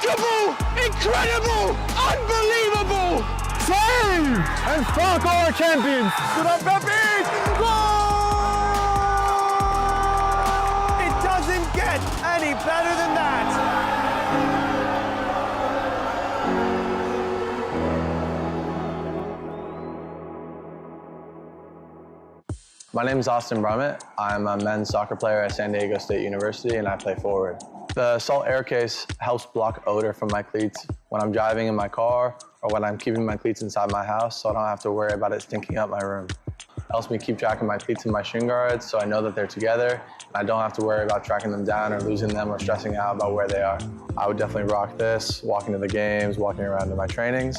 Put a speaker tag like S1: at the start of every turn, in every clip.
S1: Unbelievable! Incredible! Unbelievable!
S2: Save! And Stock are champions!
S1: Good on Pepe! Goal! It doesn't get any better than that!
S3: My name is Austin Brummett. I'm a men's soccer player at San Diego State University, and I play forward. The Salt Air Case helps block odor from my cleats when I'm driving in my car or when I'm keeping my cleats inside my house, so I don't have to worry about it stinking up my room. It helps me keep track of my cleats and my shin guards, so I know that they're together, and I don't have to worry about tracking them down or losing them or stressing out about where they are. I would definitely rock this, walking to the games, walking around to my trainings.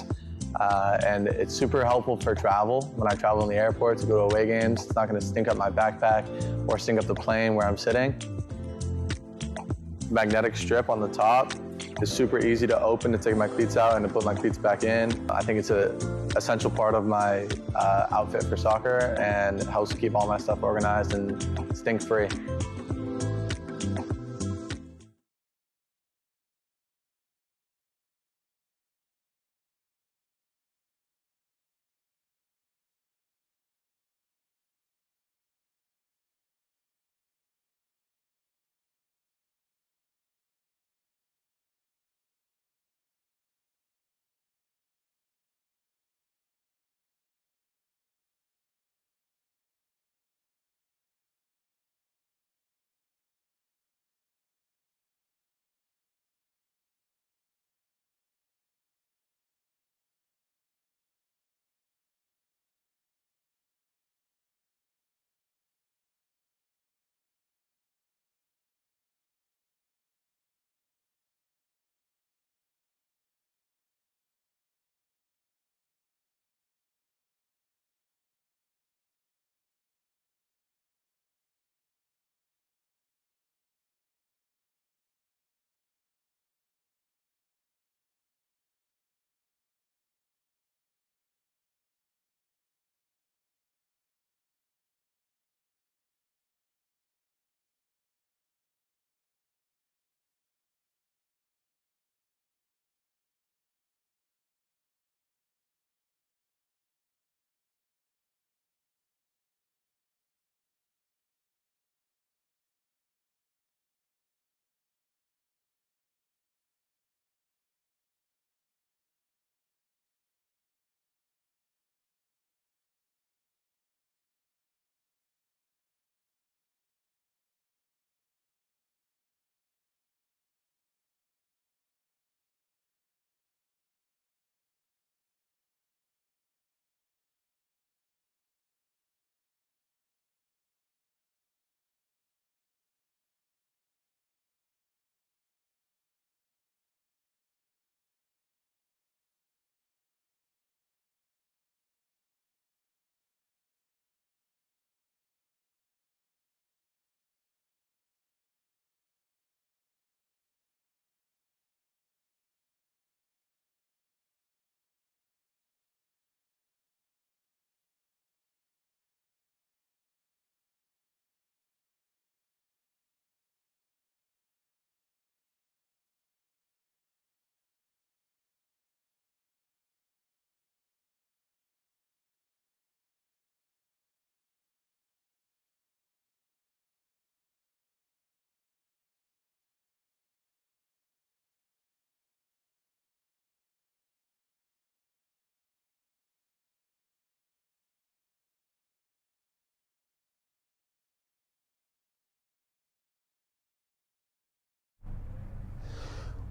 S3: And it's super helpful for travel. When I travel in the airport to go to away games, it's not going to stink up my backpack or stink up the plane where I'm sitting. Magnetic strip on the top is super easy to open to take my cleats out and to put my cleats back in. I think it's an essential part of my outfit for soccer and helps keep all my stuff organized and stink-free.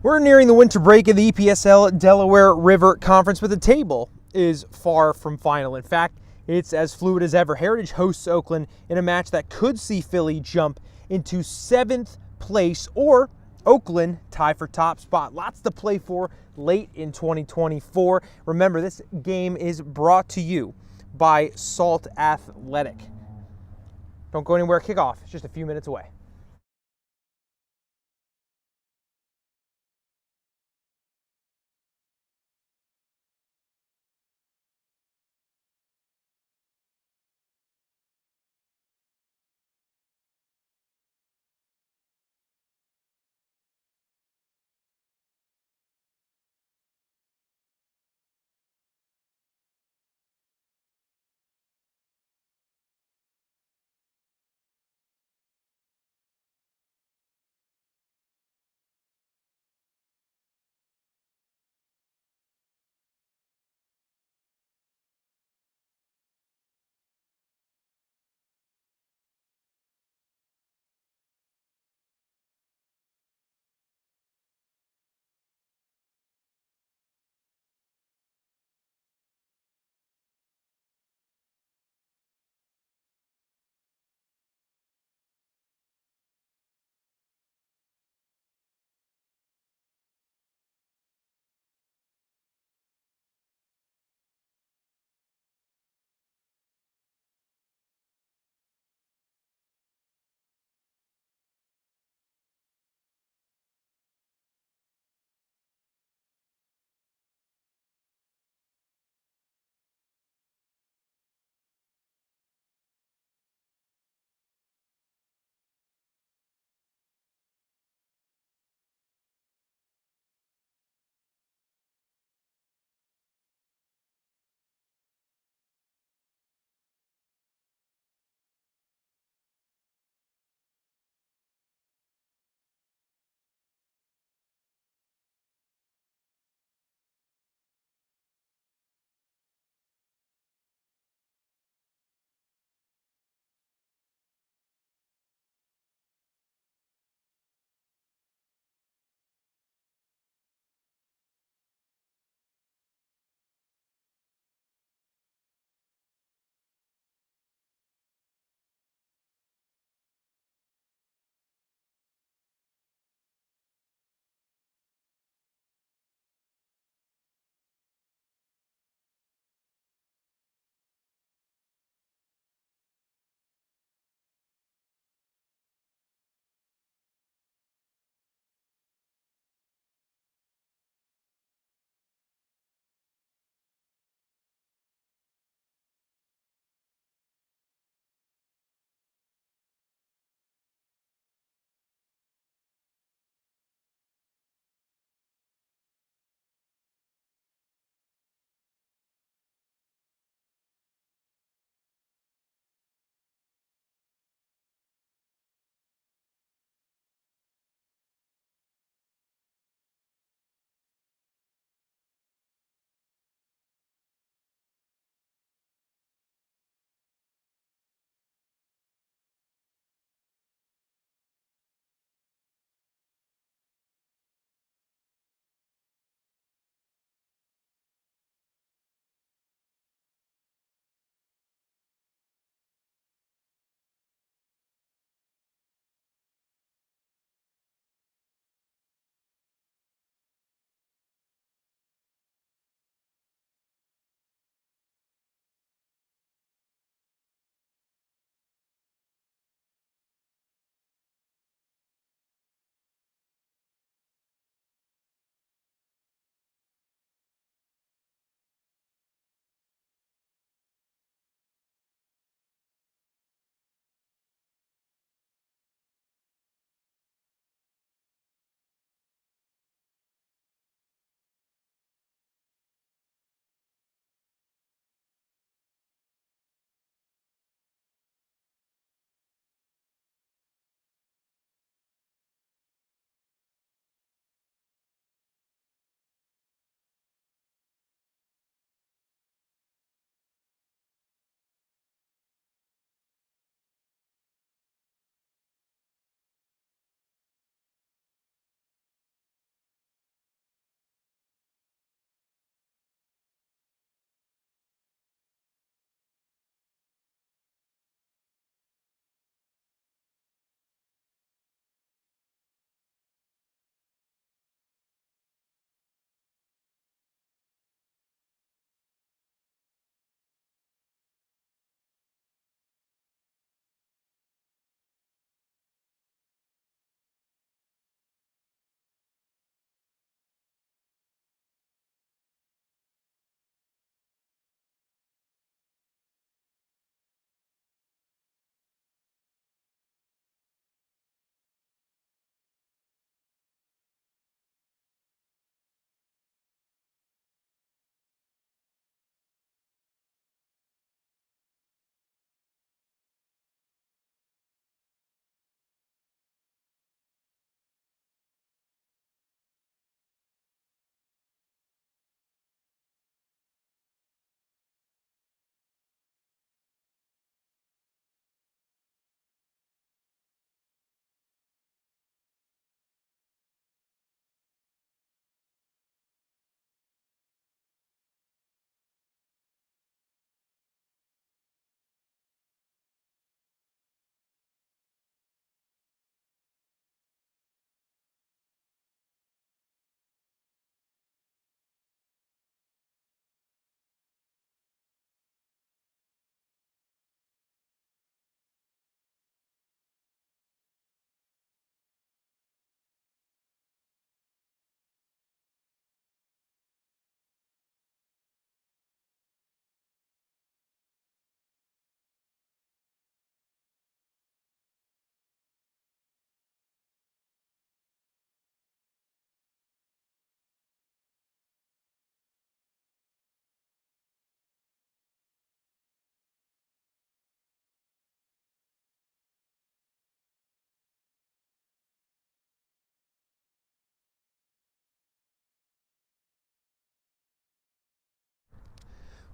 S4: We're nearing the winter break of the EPSL Delaware River Conference, but the table is far from final. In fact, it's as fluid as ever. Heritage hosts Oaklyn in a match that could see Philly jump into 7th place or Oaklyn tie for top spot. Lots to play for late in 2024. Remember, this game is brought to you by Salt Athletic. Don't go anywhere. Kickoff is just a few minutes away.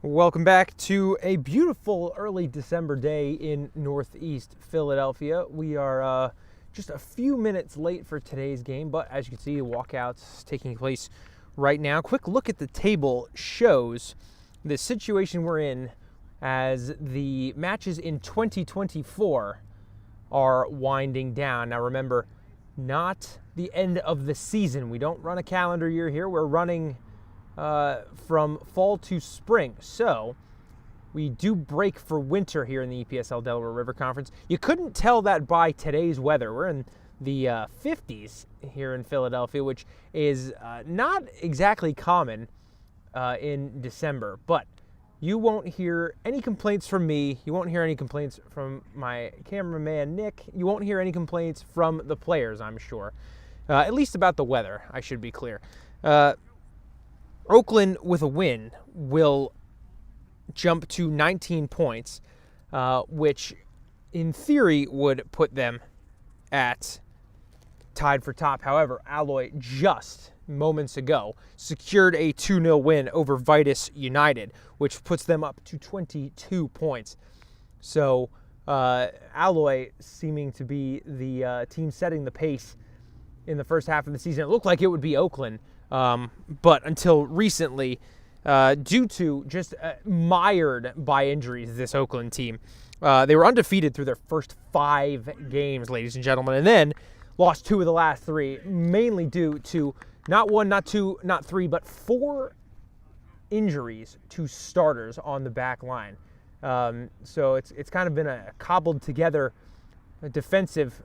S4: Welcome back to a beautiful early December day in Northeast Philadelphia. We are just a few minutes late for today's game, but as you can see, the walkout's taking place right now. Quick look at the table shows the situation we're in as the matches in 2024 are winding down. Now remember, not the end of the season. We don't run a calendar year here. We're running from fall to spring. So we do break for winter here in the EPSL Delaware River Conference. You couldn't tell that by today's weather. We're in the 50s here in Philadelphia, which is not exactly common in December. But you won't hear any complaints from me. You won't hear any complaints from my cameraman, Nick. You won't hear any complaints from the players, I'm sure. At least about the weather, I should be clear. Oaklyn with a win will jump to 19 points, which in theory would put them at tied for top. However, Alloy just moments ago secured a 2-0 win over Vitus United, which puts them up to 22 points. So Alloy seeming to be the team setting the pace in the first half of the season. It looked like it would be Oaklyn. But until recently, due to just mired by injuries, this Oaklyn team, they were undefeated through their first 5 games, ladies and gentlemen, and then lost 2 of the last 3, mainly due to not 1, not 2, not 3, but 4 injuries to starters on the back line. So it's kind of been a cobbled together defensive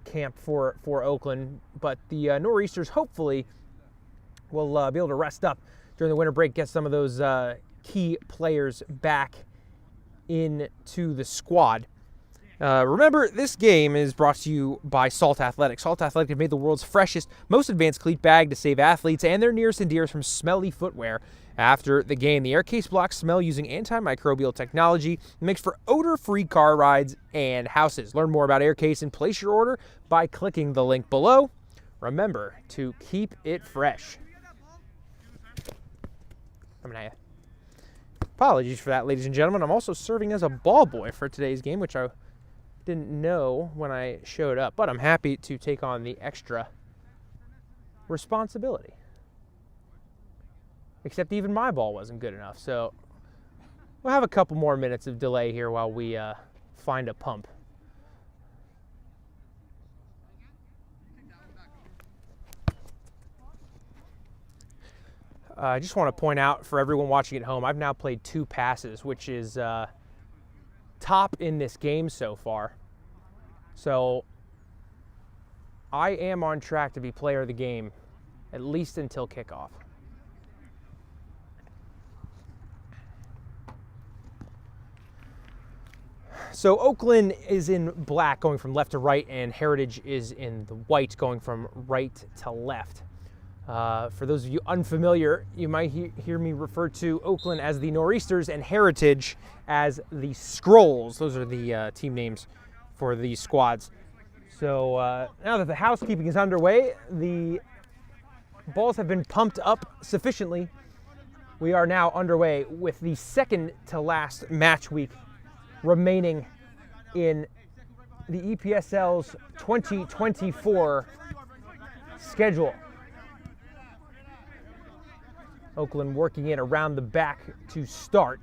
S4: camp for Oaklyn, but the Nor'easters hopefully will be able to rest up during the winter break, get some of those key players back into the squad. Remember, this game is brought to you by Salt Athletic. Salt Athletic have made the world's freshest, most advanced cleat bag to save athletes and their nearest and dearest from smelly footwear. After the game, the aircase blocks smell using antimicrobial technology and makes for odor-free car rides and houses. Learn more about aircase and place your order by clicking the link below. Remember to keep it fresh. Apologies for that, ladies and gentlemen. I'm also serving as a ball boy for today's game, which I didn't know when I showed up, but I'm happy to take on the extra responsibility. Except even my ball wasn't good enough, so we'll have a couple more minutes of delay here while we find a pump. I just want to point out for everyone watching at home, I've now played 2 passes, which is top in this game so far. So I am on track to be player of the game, at least until kickoff. So Oaklyn is in black going from left to right, and Heritage is in the white going from right to left. For those of you unfamiliar, you might hear me refer to Oaklyn as the Nor'easters and Heritage as the Scrolls. Those are the team names for these squads. So now that the housekeeping is underway, the balls have been pumped up sufficiently. We are now underway with the second to last match week remaining in the EPSL's 2024 schedule. Oaklyn working in around the back to start.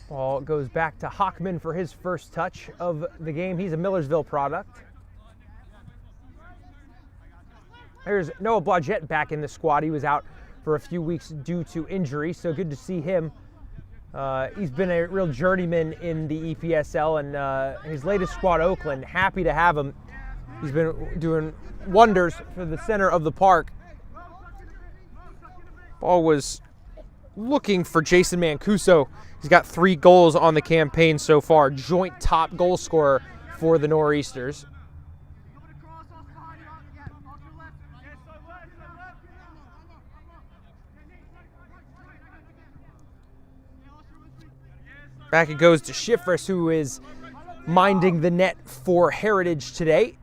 S4: Ball goes back to Hockman for his first touch of the game. He's a Millersville product. There's Noah Blodgett back in the squad. He was out for a few weeks due to injury, so good to see him. He's been a real journeyman in the EPSL, and his latest squad, Oaklyn, happy to have him. He's been doing wonders for the center of the park. Ball was looking for Jason Mancuso. He's got 3 goals on the campaign so far, joint top goal scorer for the Nor'easters. Back it goes to Schifris, who is minding the net for Heritage today.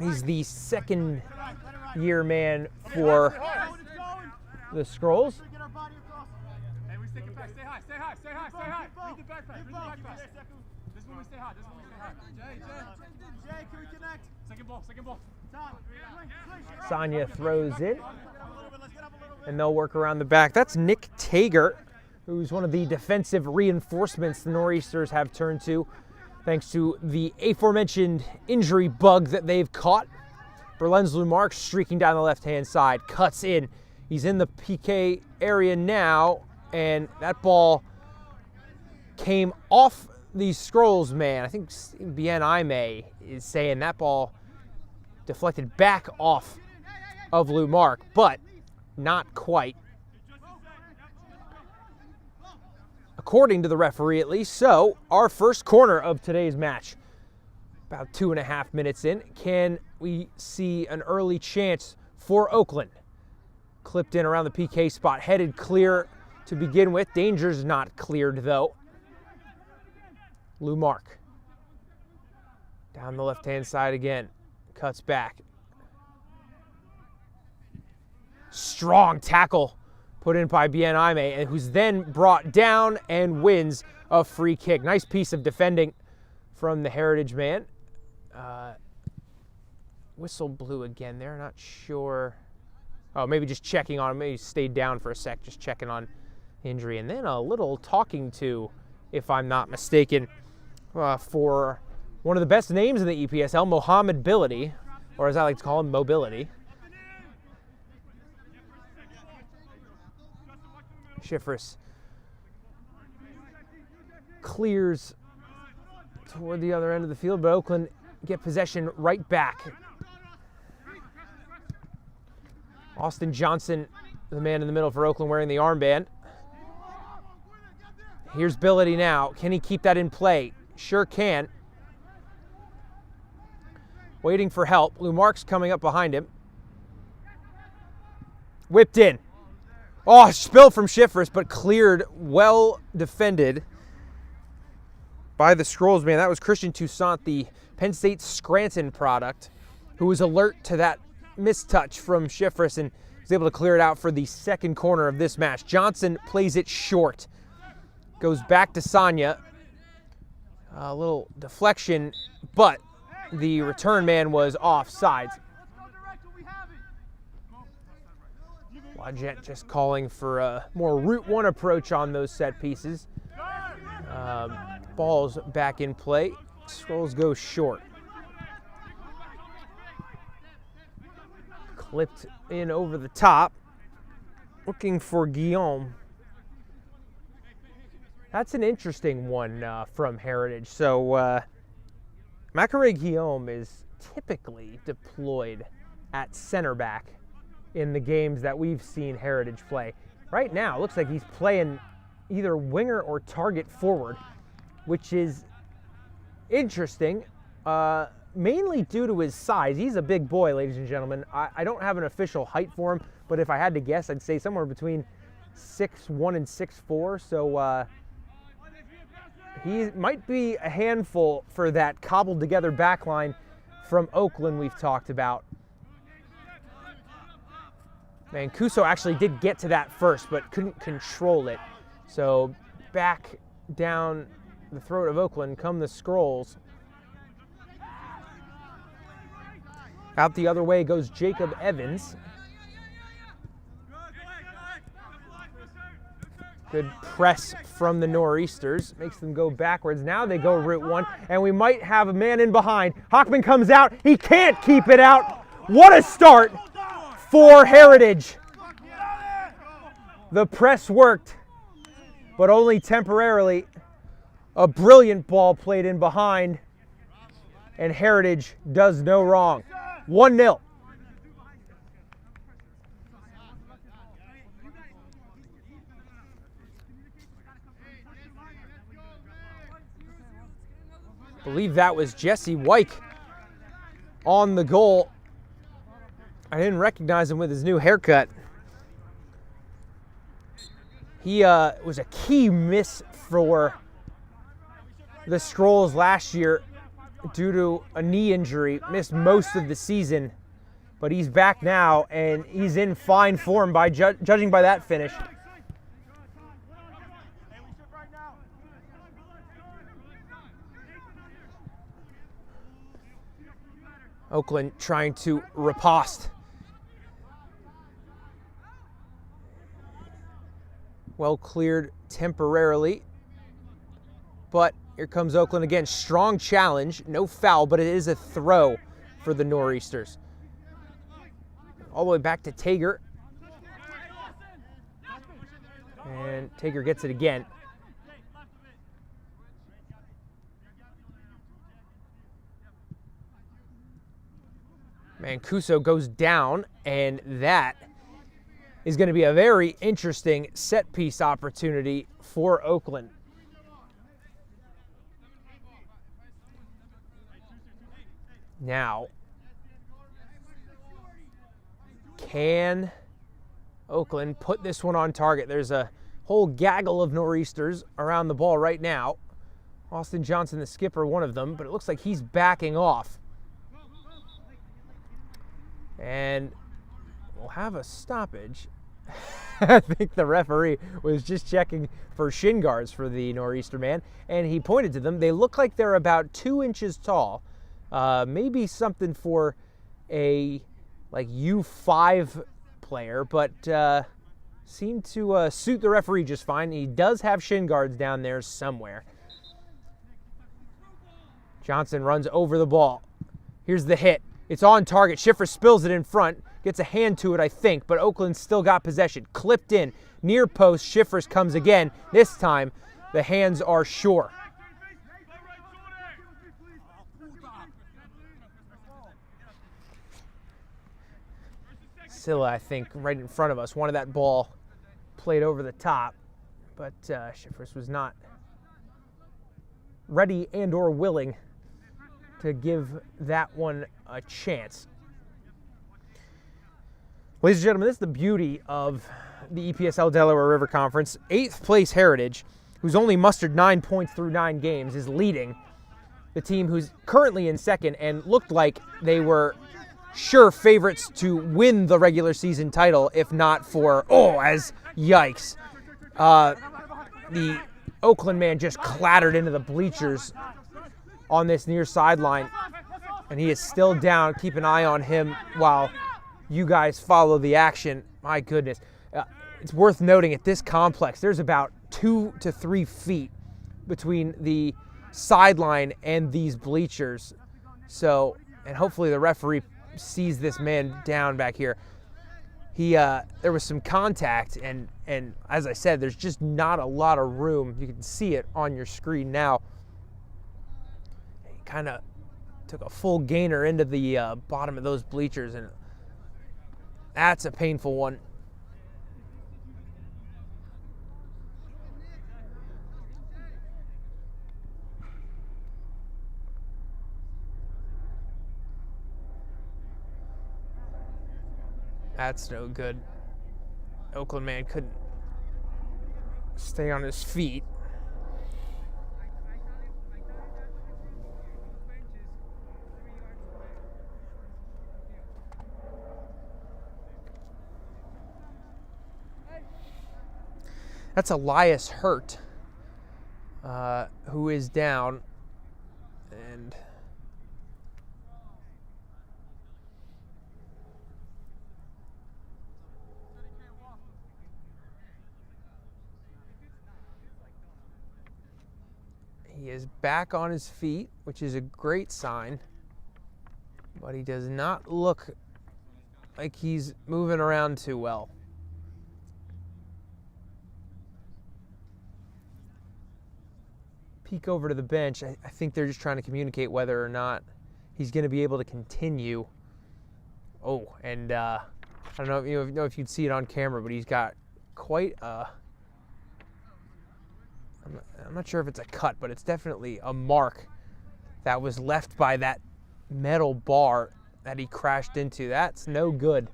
S4: He's the second-year man for the Skrulls.
S2: Hey, we stick it back. Stay high, stay high, stay high, stay high. Read the back pass, read the back pass. This one we stay high, this one we stay high. Jay, can we connect? Second ball, second ball.
S4: Sonya throws it, and they'll work around the back. That's Nick Tager, who's one of the defensive reinforcements the Nor'easters have turned to, thanks to the aforementioned injury bug that they've caught. Berlenz Lumark streaking down the left-hand side, cuts in. He's in the PK area now, and that ball came off the Skrulls man. I think Bien Aime is saying that ball deflected back off of Lumark, but not quite. According to the referee, at least. So, our first corner of today's match, about 2.5 minutes in. Can we see an early chance for Oaklyn? Clipped in around the PK spot, headed clear to begin with. Danger's not cleared, though. Lumark. Down the left-hand side again. Cuts back. Strong tackle put in by Bien Aime, who's then brought down and wins a free kick. Nice piece of defending from the Heritage man. Whistle blew again there, not sure. Oh, maybe just checking on him. Maybe he stayed down for a sec, just checking on injury. And then a little talking to, if I'm not mistaken, for one of the best names in the EPSL, Mohammed Bility, or as I like to call him, Mobility. Schifris clears toward the other end of the field, but Oaklyn get possession right back. Austin Johnson, the man in the middle for Oaklyn, wearing the armband. Here's Bility now. Can he keep that in play? Sure can. Waiting for help. Lumark's coming up behind him. Whipped in. Oh, spilled from Schifris, but cleared, well defended by the Skrulls man. That was Christian Toussaint, the Penn State Scranton product, who was alert to that mistouch from Schifris and was able to clear it out for the second corner of this match. Johnson plays it short. Goes back to Sonya. A little deflection, but the return man was offside. Lodgett just calling for a more Route 1 approach on those set pieces. Ball's back in play. Skrulls go short. Clipped in over the top. Looking for Guillaume. That's an interesting one from Heritage. So Macare Guillaume is typically deployed at center back in the games that we've seen Heritage play. Right now, it looks like he's playing either winger or target forward, which is interesting, mainly due to his size. He's a big boy, ladies and gentlemen. I don't have an official height for him, but if I had to guess, I'd say somewhere between 6'1" and 6'4", so he might be a handful for that cobbled together back line from Oaklyn we've talked about. Mancuso actually did get to that first, but couldn't control it. So back down the throat of Oaklyn come the Skrulls. Out the other way goes Jacob Evans. Good press from the Nor'easters. Makes them go backwards. Now they go Route 1, and we might have a man in behind. Hockman comes out. He can't keep it out. What a start for Heritage. The press worked, but only temporarily. A brilliant ball played in behind, and Heritage does no wrong. 1-0. I believe that was Jesse Wyke on the goal. I didn't recognize him with his new haircut. He was a key miss for the Skrulls last year due to a knee injury, missed most of the season, but he's back now, and he's in fine form by judging by that finish. Oaklyn trying to riposte. Well cleared temporarily, but here comes Oaklyn again. Strong challenge, no foul, but it is a throw for the Nor'easters. All the way back to Tager. And Tager gets it again. Mancuso goes down, and that is going to be a very interesting set piece opportunity for Oaklyn. Now, can Oaklyn put this one on target? There's a whole gaggle of Nor'easters around the ball right now. Austin Johnson, the skipper, one of them, but it looks like he's backing off. And we'll have a stoppage. I think the referee was just checking for shin guards for the Nor'easter man, and he pointed to them. They look like they're about 2 inches tall. Maybe something for a like U5 player, but seemed to suit the referee just fine. He does have shin guards down there somewhere. Johnson runs over the ball. Here's the hit. It's on target. Schiffer spills it in front. Gets a hand to it, I think, but Oakland's still got possession. Clipped in. Near post. Schiffers comes again. This time, the hands are sure. Silla, I think, right in front of us. Wanted that ball played over the top, but Schiffers was not ready and or willing to give that one a chance. Ladies and gentlemen, this is the beauty of the EPSL Delaware River Conference. 8th place Heritage, who's only mustered 9 points through 9 games, is leading the team who's currently in second and looked like they were sure favorites to win the regular season title, if not for, yikes. The Oaklyn man just clattered into the bleachers on this near sideline, and he is still down. Keep an eye on him while you guys follow the action. My goodness. It's worth noting at this complex, there's about 2 to 3 feet between the sideline and these bleachers. So, and hopefully the referee sees this man down back here. There was some contact, and as I said, there's just not a lot of room. You can see it on your screen now. He kind of took a full gainer into the bottom of those bleachers, and that's a painful one. That's no good. Oaklyn man couldn't stay on his feet. That's Elias Hurt, who is down, and he is back on his feet, which is a great sign, but he does not look like he's moving around too well. Peek over to the bench. I think they're just trying to communicate whether or not he's going to be able to continue. Oh, and I don't know if you'd see it on camera, but he's got quite a... I'm not sure if it's a cut, but it's definitely a mark that was left by that metal bar that he crashed into. That's no good.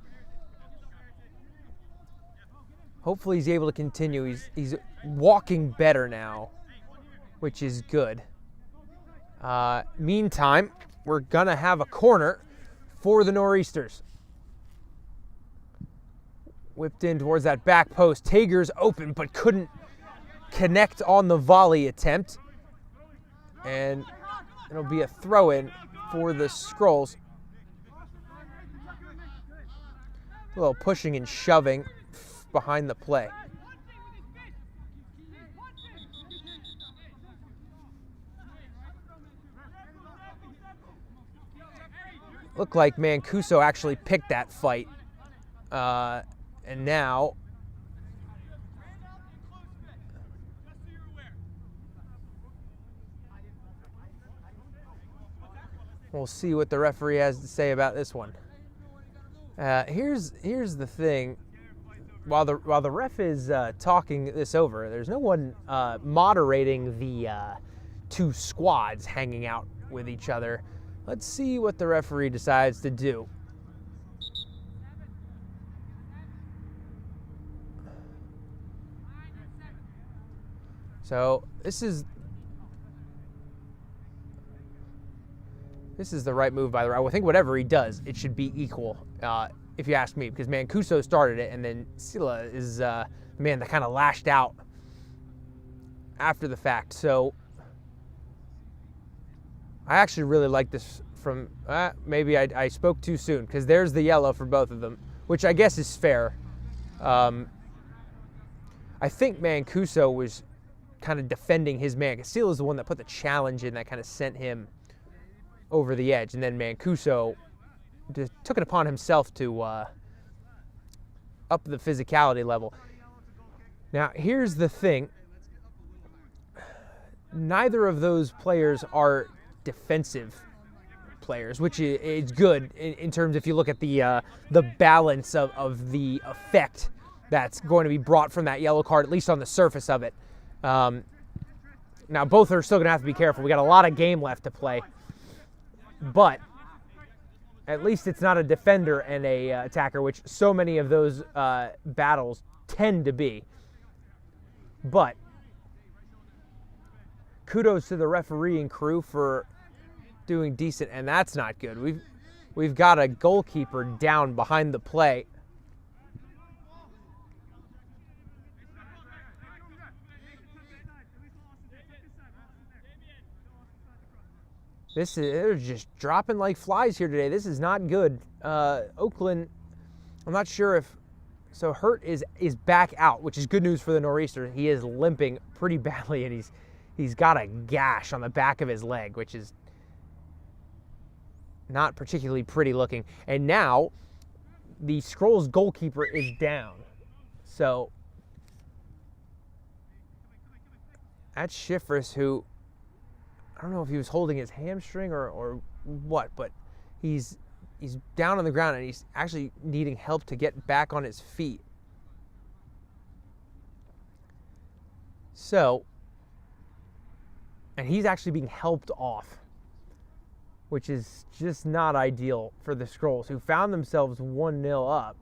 S4: Hopefully he's able to continue. He's walking better now, which is good. Meantime, we're going to have a corner for the Nor'easters. Whipped in towards that back post. Tager's open, but couldn't connect on the volley attempt. And it'll be a throw-in for the Skrulls. A little pushing and shoving behind the play. Looked like Mancuso actually picked that fight. And now we'll see what the referee has to say about this one. Here's the thing. While the ref is talking this over, there's no one moderating the two squads hanging out with each other. Let's see what the referee decides to do. So this is the right move by the ref. I think whatever he does, it should be equal, if you ask me, because Mancuso started it, and then Sila is the man that kind of lashed out after the fact. So I actually really like this from, maybe I spoke too soon, because there's the yellow for both of them, which I guess is fair. I think Mancuso was kind of defending his man. Castillo is the one that put the challenge in that kind of sent him over the edge, and then Mancuso just took it upon himself to up the physicality level. Now, here's the thing. Neither of those players are defensive players, which is good in terms if you look at the balance of the effect that's going to be brought from that yellow card, at least on the surface of it. Now, both are still going to have to be careful. We got a lot of game left to play. But at least it's not a defender and a attacker, which so many of those battles tend to be. But kudos to the refereeing crew for doing decent, and that's not good. We've got a goalkeeper down behind the play. They're just dropping like flies here today. This is not good. Oaklyn, I'm not sure if... So Hurt is back out, which is good news for the Nor'easter. He is limping pretty badly, and he's got a gash on the back of his leg, which is not particularly pretty looking. And now the Skrulls goalkeeper is down. So that's Schifris, who... I don't know if he was holding his hamstring or what, but he's down on the ground and he's actually needing help to get back on his feet. So, and he's actually being helped off, which is just not ideal for the Skrulls, who found themselves 1-0 up.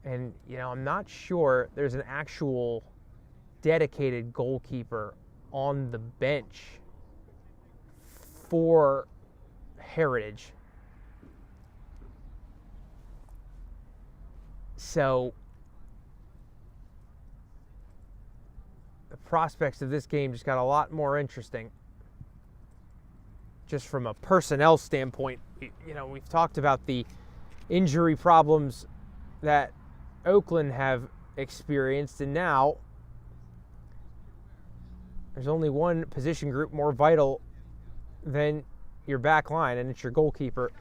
S4: And, I'm not sure there's an actual dedicated goalkeeper on the bench for Heritage. So the prospects of this game just got a lot more interesting. Just from a personnel standpoint, we've talked about the injury problems that Oaklyn have experienced, and now there's only one position group more vital than your back line, and it's your goalkeeper.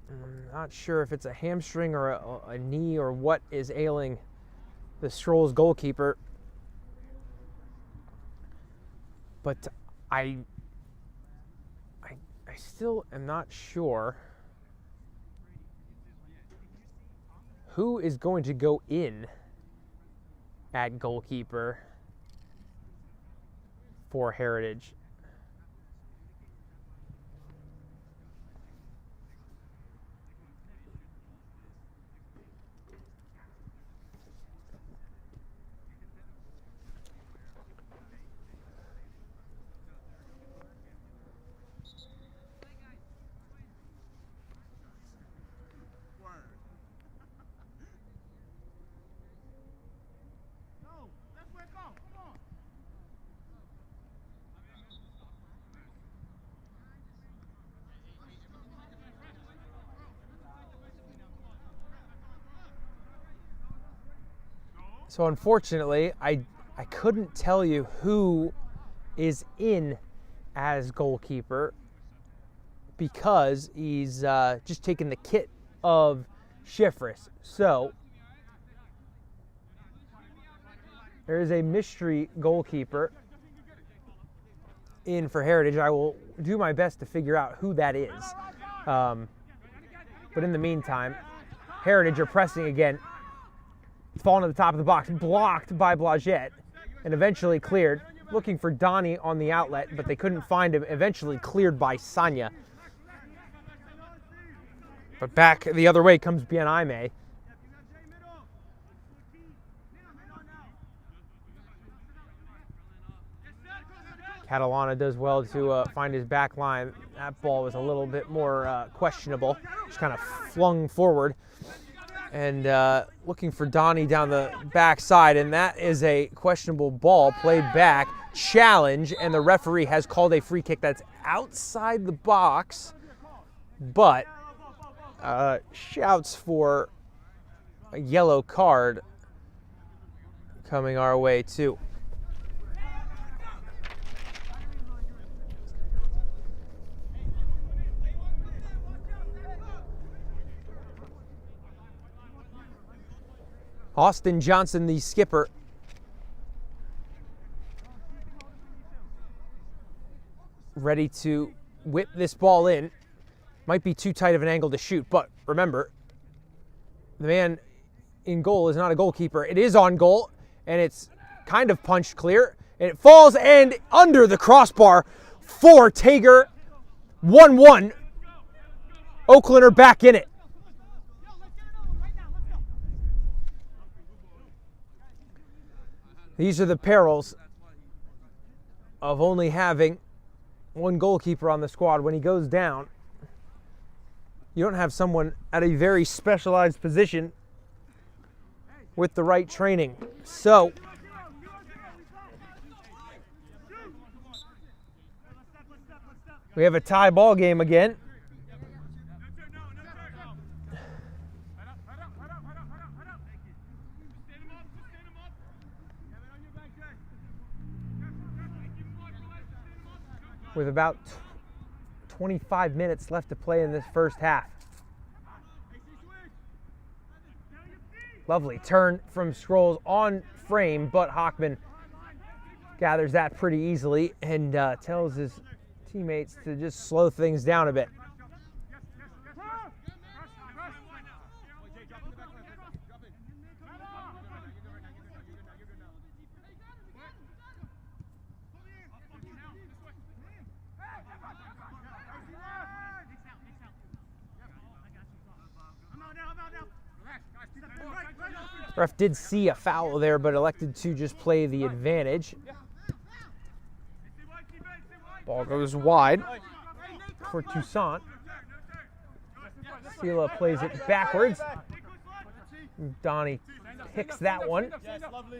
S4: I'm not sure if it's a hamstring or a knee or what is ailing the Skrulls goalkeeper, but I still am not sure who is going to go in at goalkeeper for Heritage. So unfortunately, I couldn't tell you who is in as goalkeeper because he's just taken the kit of Schifris. So there is a mystery goalkeeper in for Heritage. I will do my best to figure out who that is. But in the meantime, Heritage are pressing again. It's fallen to the top of the box, blocked by Blagett, and eventually cleared. Looking for Donnie on the outlet, but they couldn't find him. Eventually cleared by Sanya. But back the other way comes Bianaime. Catalana does well to find his back line. That ball was a little bit more questionable. Just kind of flung forward. And looking for Donnie down the backside, and that is a questionable ball played back. Challenge, and the referee has called a free kick that's outside the box, but shouts for a yellow card coming our way too. Austin Johnson, the skipper, ready to whip this ball in. Might be too tight of an angle to shoot, but remember, the man in goal is not a goalkeeper. It is on goal, and it's kind of punched clear, and it falls and under the crossbar for Tager. 1-1. Oaklyn are back in it. These are the perils of only having one goalkeeper on the squad. When he goes down, you don't have someone at a very specialized position with the right training. So, we have a tie ball game again. With about 25 minutes left to play in this first half. Lovely turn from Scrolls on frame, but Hockman gathers that pretty easily and tells his teammates to just slow things down a bit. Ref did see a foul there, but elected to just play the advantage. Ball goes wide for Toussaint. Sila plays it backwards. Donnie picks that one,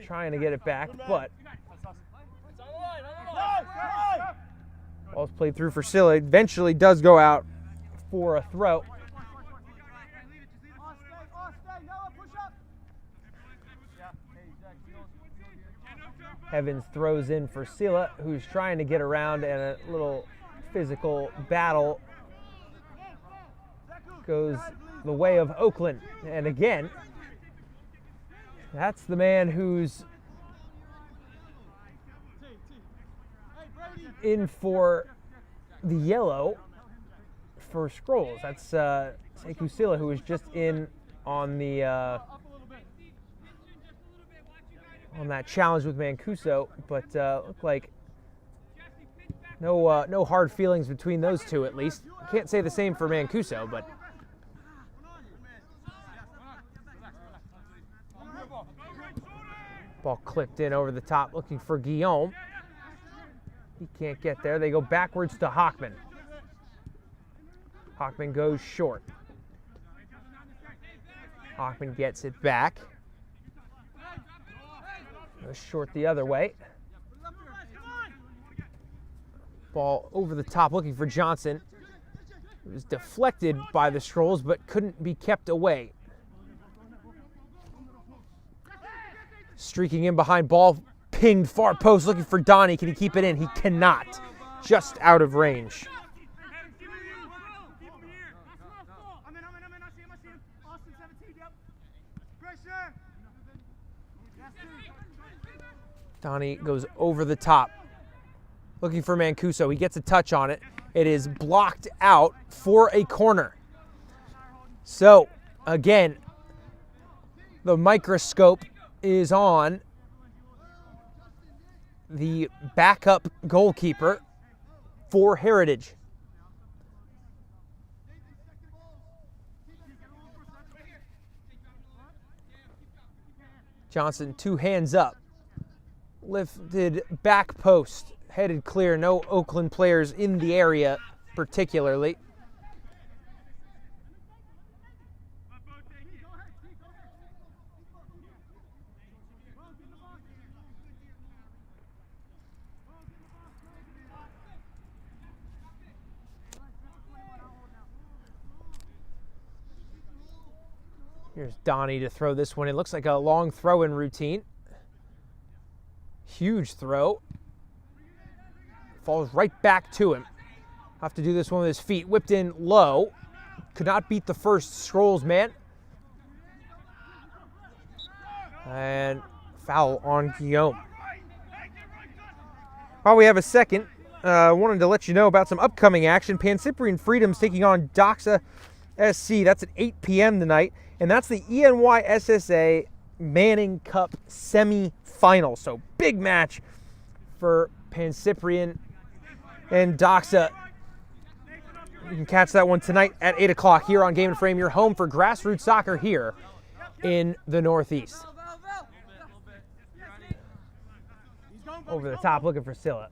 S4: trying to get it back, but ball's played through for Sila. Eventually does go out for a throw. Evans throws in for Sila, who's trying to get around, and a little physical battle goes the way of Oaklyn. And again, that's the man who's in for the yellow for Scrolls. That's Sekou Sila, who was just in on the on that challenge with Mancuso, but looked like no hard feelings between those two, at least. Can't say the same for Mancuso, but ball clipped in over the top, looking for Guillaume. He can't get there. They go backwards to Hockman. Hockman goes short. Hockman gets it back. Goes short the other way. Ball over the top, looking for Johnson. It was deflected by the Scrolls, but couldn't be kept away. Streaking in behind, ball pinged far post, looking for Donnie. Can he keep it in? He cannot. Just out of range. Donnie goes over the top, looking for Mancuso. He gets a touch on it. It is blocked out for a corner. So, again, the microscope is on the backup goalkeeper for Heritage. Johnson, 2 hands up. Lifted back post, headed clear. No Oaklyn players in the area particularly. Here's Donnie to throw this one. It looks like a long throw-in routine. Huge throw. Falls right back to him. Have to do this one with his feet. Whipped in low. Could not beat the first Scrolls man. And foul on Guillaume. While we have a second, wanted to let you know about some upcoming action. Pancyprian Freedom's taking on Doxa SC. That's at 8 p.m. tonight. And that's the ENY-SSA Manning Cup semi-final. So big match for Pancyprian and Doxa. You can catch that one tonight at 8 o'clock here on Game and Frame, your home for grassroots soccer here in the Northeast. Over the top, looking for Silla.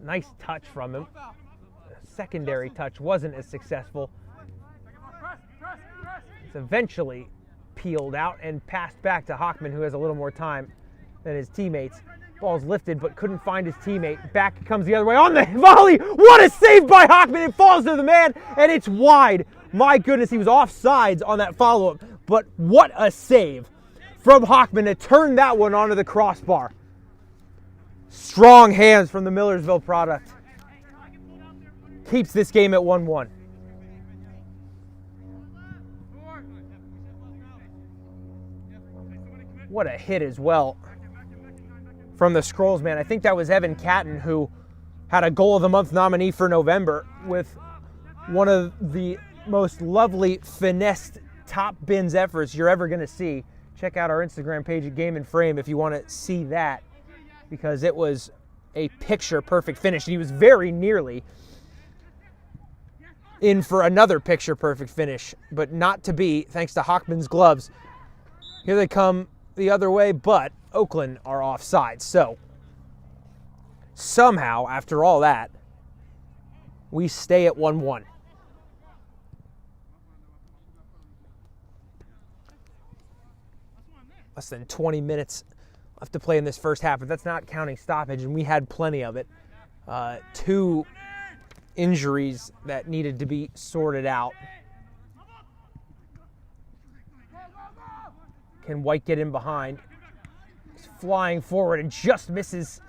S4: Nice touch from him. The secondary touch wasn't as successful. It's eventually peeled out and passed back to Hockman, who has a little more time than his teammates. Ball's lifted, but couldn't find his teammate. Back comes the other way on the volley. What a save by Hockman. It falls to the man, and it's wide. My goodness, he was offsides on that follow-up, but what a save from Hockman to turn that one onto the crossbar. Strong hands from the Millersville product. Keeps this game at 1-1. What a hit as well from the Scrolls man. I think that was Evan Catton, who had a Goal of the Month nominee for November with one of the most lovely finessed top bins efforts you're ever going to see. Check out our Instagram page at Game and Frame if you want to see that, because it was a picture-perfect finish. And he was very nearly in for another picture-perfect finish, but not to be, thanks to Hockman's gloves. Here they come the other way, but Oaklyn are offside. So somehow, after all that, we stay at 1-1. Less than 20 minutes left to play in this first half, but that's not counting stoppage, and we had plenty of it. 2 injuries that needed to be sorted out. Can White get in behind? He's flying forward and just misses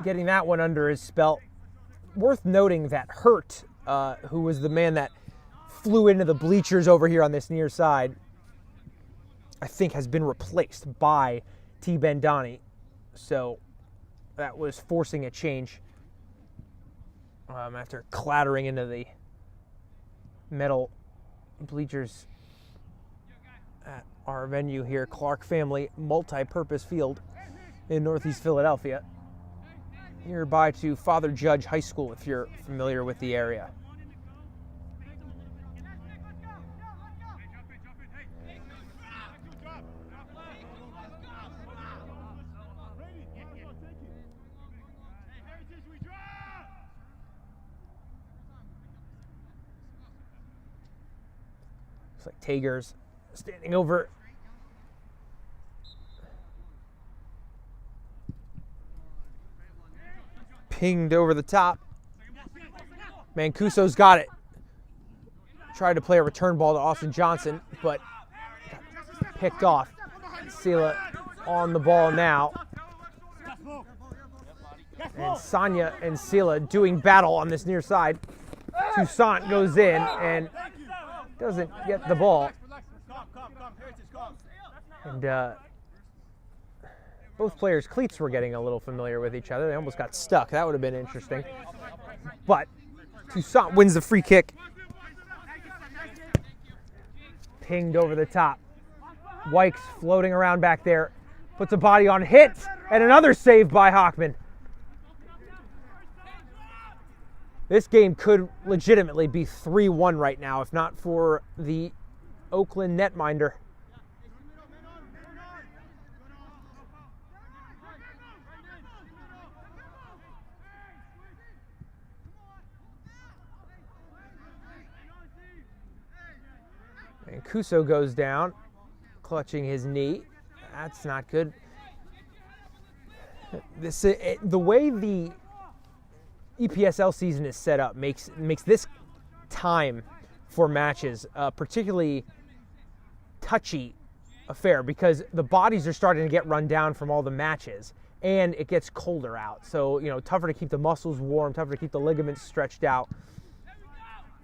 S4: getting that one under his belt. Worth noting that Hurt, who was the man that flew into the bleachers over here on this near side, I think has been replaced by T. Bendani. So that was forcing a change after clattering into the metal bleachers at our venue here, Clark Family Multi-Purpose Field in Northeast Philadelphia, nearby to Father Judge High School if you're familiar with the area. Looks like Tager's standing over. Pinged over the top. Mancuso's got it. Tried to play a return ball to Austin Johnson, but got picked off. Sela on the ball now. And Sonia and Sila doing battle on this near side. Toussaint goes in and doesn't get the ball. And both players' cleats were getting a little familiar with each other. They almost got stuck. That would have been interesting. But Toussaint wins the free kick. Pinged over the top. Wykes floating around back there. Puts a body on, hits, and another save by Hockman. This game could legitimately be 3-1 right now, if not for the Oaklyn netminder. And Kuso goes down, clutching his knee. That's not good. The way the EPSL season is set up makes this time for matches a particularly touchy affair, because the bodies are starting to get run down from all the matches, and it gets colder out. So, tougher to keep the muscles warm, tougher to keep the ligaments stretched out.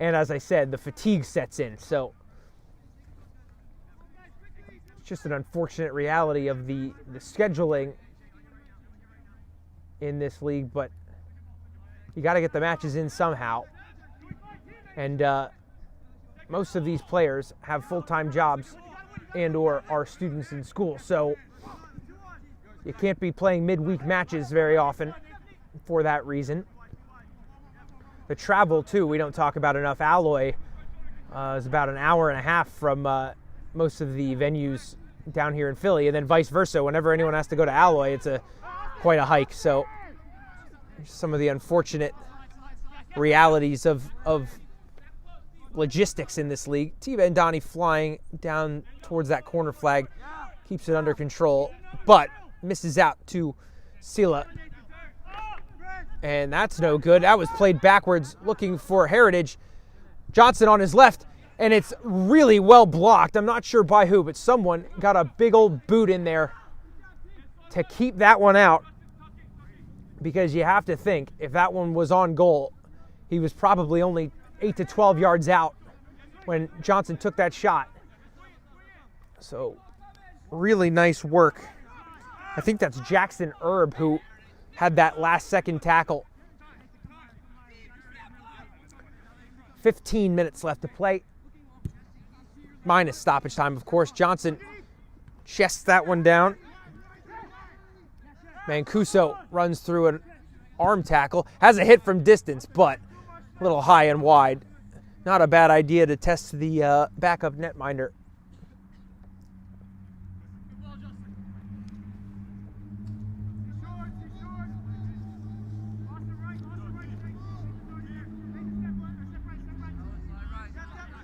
S4: And as I said, the fatigue sets in. So it's just an unfortunate reality of the scheduling in this league, but you got to get the matches in somehow. And most of these players have full-time jobs and or are students in school, so you can't be playing midweek matches very often for that reason. The travel, too, we don't talk about enough. Alloy is about an hour and a half from most of the venues down here in Philly, and then vice versa. Whenever anyone has to go to Alloy, it's quite a hike. So some of the unfortunate realities of logistics in this league. Tiva and Donnie flying down towards that corner flag, keeps it under control, but misses out to Sila. And that's no good. That was played backwards, looking for Heritage. Johnson on his left, and it's really well blocked. I'm not sure by who, but someone got a big old boot in there to keep that one out. Because you have to think, if that one was on goal, he was probably only 8 to 12 yards out when Johnson took that shot. So, really nice work. I think that's Jackson Erb who had that last-second tackle. 15 minutes left to play. Minus stoppage time, of course. Johnson chests that one down. Mancuso runs through an arm tackle. Has a hit from distance, but a little high and wide. Not a bad idea to test the backup netminder.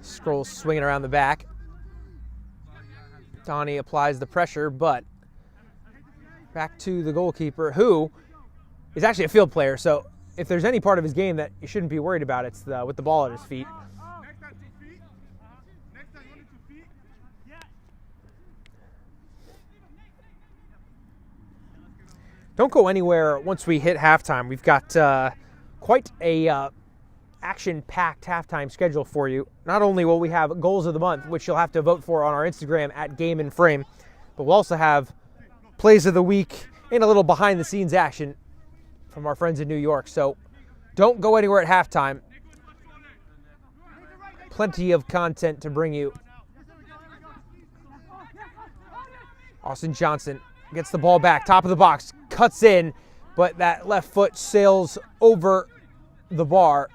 S4: Scrolls swinging around the back. Donnie applies the pressure, but back to the goalkeeper, who is actually a field player. So if there's any part of his game that you shouldn't be worried about, it's with the ball at his feet. Don't go anywhere once we hit halftime. We've got quite a action-packed halftime schedule for you. Not only will we have goals of the month, which you'll have to vote for on our Instagram at Game and Frame, but we'll also have plays of the week and a little behind-the-scenes action from our friends in New York. So don't go anywhere at halftime. Plenty of content to bring you. Austin Johnson gets the ball back, top of the box, cuts in, but that left foot sails over the bar.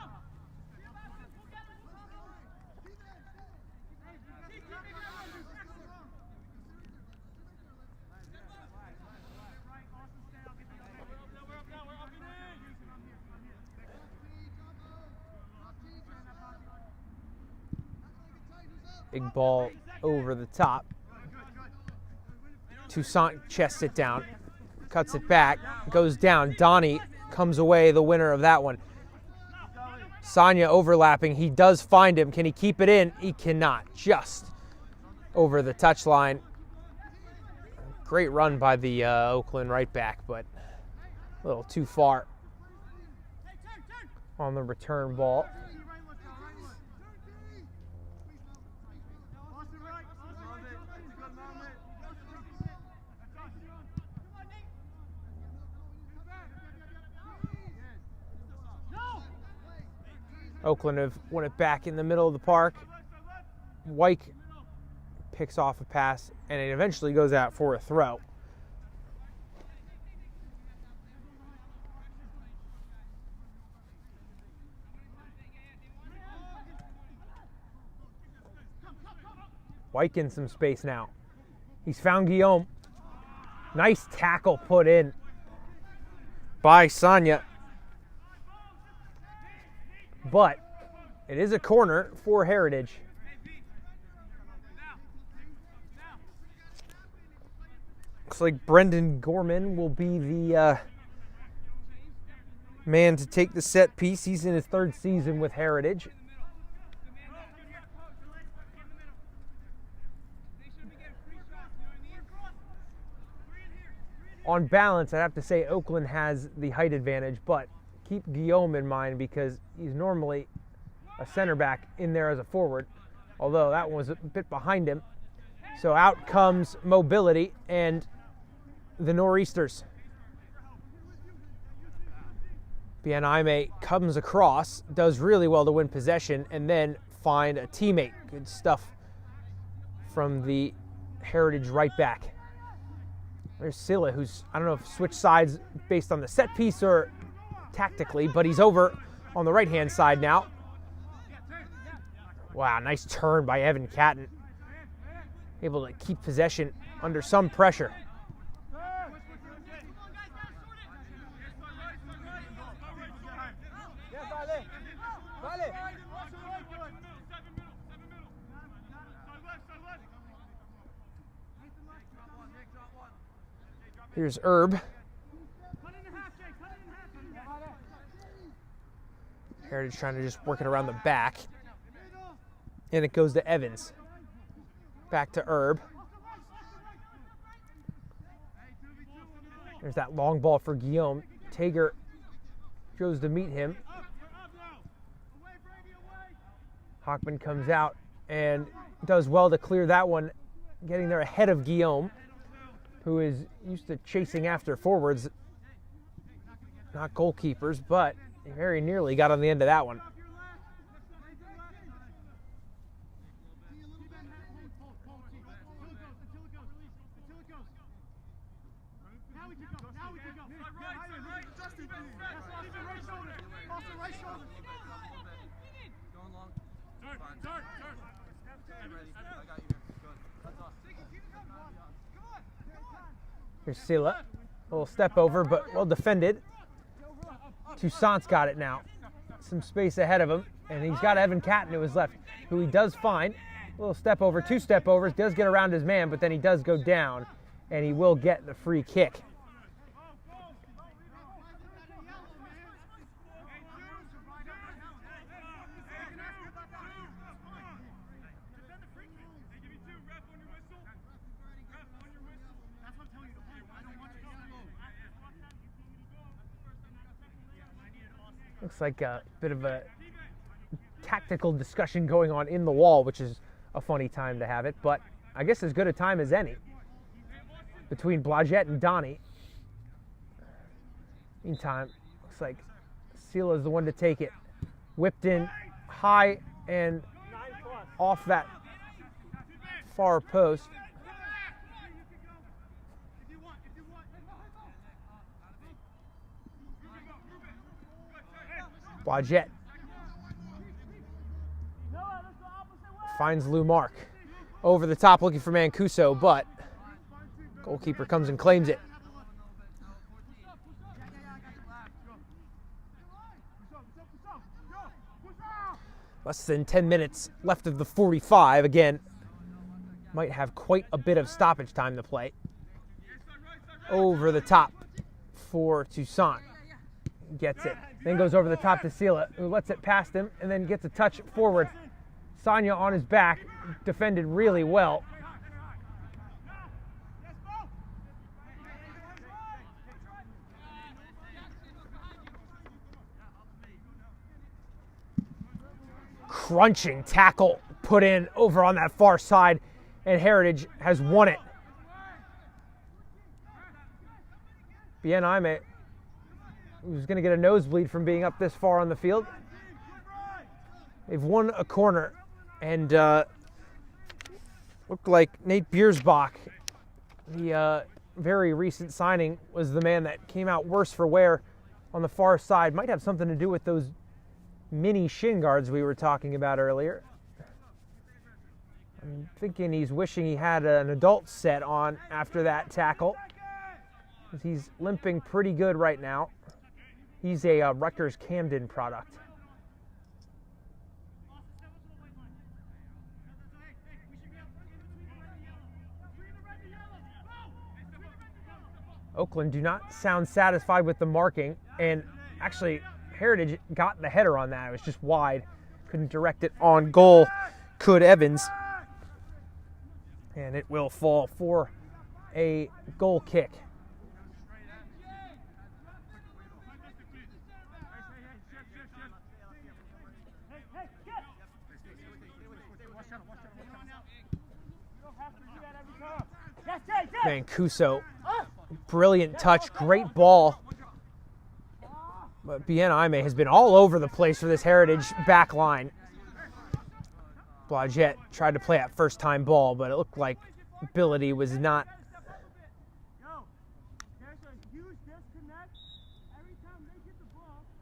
S4: Big ball over the top. Toussaint chests it down, cuts it back, goes down. Donnie comes away the winner of that one. Sonia overlapping. He does find him. Can he keep it in? He cannot. Just over the touchline. Great run by the Oaklyn right back, but a little too far on the return ball. Oaklyn have won it back in the middle of the park. Wyke picks off a pass, and it eventually goes out for a throw. Wyke in some space now. He's found Guillaume. Nice tackle put in by Sonia. But it is a corner for Heritage. Looks like Brendan Gorman will be the man to take the set piece. He's in his third season with Heritage. On balance, I'd have to say Oaklyn has the height advantage, but keep Guillaume in mind because he's normally a center back in there as a forward, although that one was a bit behind him. So out comes mobility and the Nor'easters. Bianaime comes across, does really well to win possession, and then find a teammate. Good stuff from the Heritage right back. There's Silla, who's, I don't know if switched sides based on the set piece or tactically, but he's over on the right-hand side now. Wow, nice turn by Evan Catton. Able to keep possession under some pressure. Here's Herb. Heritage trying to just work it around the back. And it goes to Evans. Back to Herb. There's that long ball for Guillaume. Tager goes to meet him. Hockman comes out and does well to clear that one, getting there ahead of Guillaume, who is used to chasing after forwards, not goalkeepers, but he very nearly got on the end of that one. Here's Silla. A little step over, but well defended. Toussaint's got it now. Some space ahead of him, and he's got Evan Catton to his left, who he does find. A little step over, two step overs, does get around his man, but then he does go down, and he will get the free kick. Looks like a bit of a tactical discussion going on in the wall, which is a funny time to have it, but I guess as good a time as any between Blagette and Donnie. Meantime, looks like Sila's the one to take it. Whipped in high and off that far post. Blagette finds Lou Mark. Over the top looking for Mancuso, but goalkeeper comes and claims it. Less than 10 minutes left of the 45. Again, might have quite a bit of stoppage time to play. Over the top for Toussaint. Gets it. Then goes over the top to Sila, who lets it past him and then gets a touch forward. Sonia on his back, defended really well. crunching tackle put in over on that far side, and Heritage has won it. Bien Aime, who's going to get a nosebleed from being up this far on the field. They've won a corner, and looked like Nate Biersbach, the very recent signing, was the man that came out worse for wear on the far side. Might have something to do with those mini shin guards we were talking about earlier. I'm thinking he's wishing he had an adult set on after that tackle, because he's limping pretty good right now. He's a Rutgers Camden product. Oaklyn do not sound satisfied with the marking, and actually Heritage got the header on that. It was just wide. Couldn't direct it on goal, could Evans. And it will fall for a goal kick. Mancuso, brilliant touch, great ball. But Bien Aime has been all over the place for this Heritage back line. Blodgett tried to play that first-time ball, but it looked like ability was not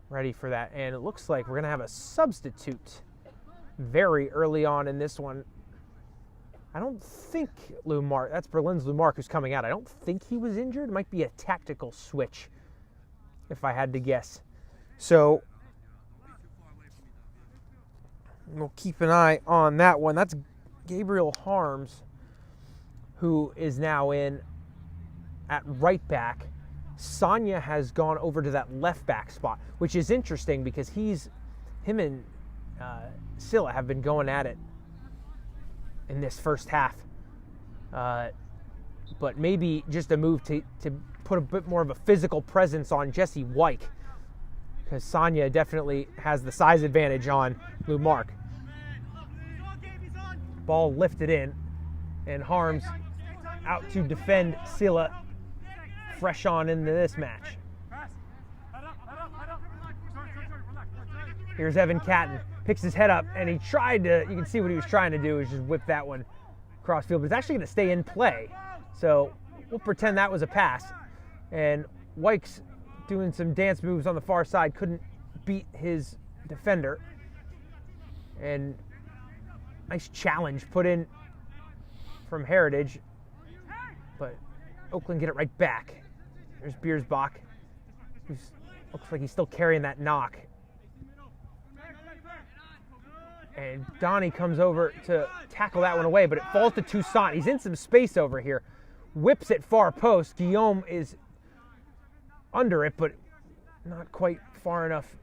S4: ready for that. And it looks like we're going to have a substitute very early on in this one. I don't think Lumark, that's Berlin's Lumark who's coming out. I don't think he was injured. It might be a tactical switch, if I had to guess. So we'll keep an eye on that one. That's Gabriel Harms, who is now in at right back. Sonia has gone over to that left back spot, which is interesting because him and Silla have been going at it in this first half. But maybe just a move to put a bit more of a physical presence on Jesse Wyke, because Sonia definitely has the size advantage on Lumark. Ball lifted in, and Harms out to defend Silla, fresh on into this match. Here's Evan Catton, picks his head up, and he tried to, you can see what he was trying to do is just whip that one cross field, but it's actually going to stay in play. So we'll pretend that was a pass. And Wyke's doing some dance moves on the far side, couldn't beat his defender. And nice challenge put in from Heritage, but Oaklyn get it right back. There's Biersbach, who looks like he's still carrying that knock. And Donnie comes over to tackle that one away, but it falls to Toussaint. He's in some space over here. Whips it far post. Guillaume is under it, but not quite far enough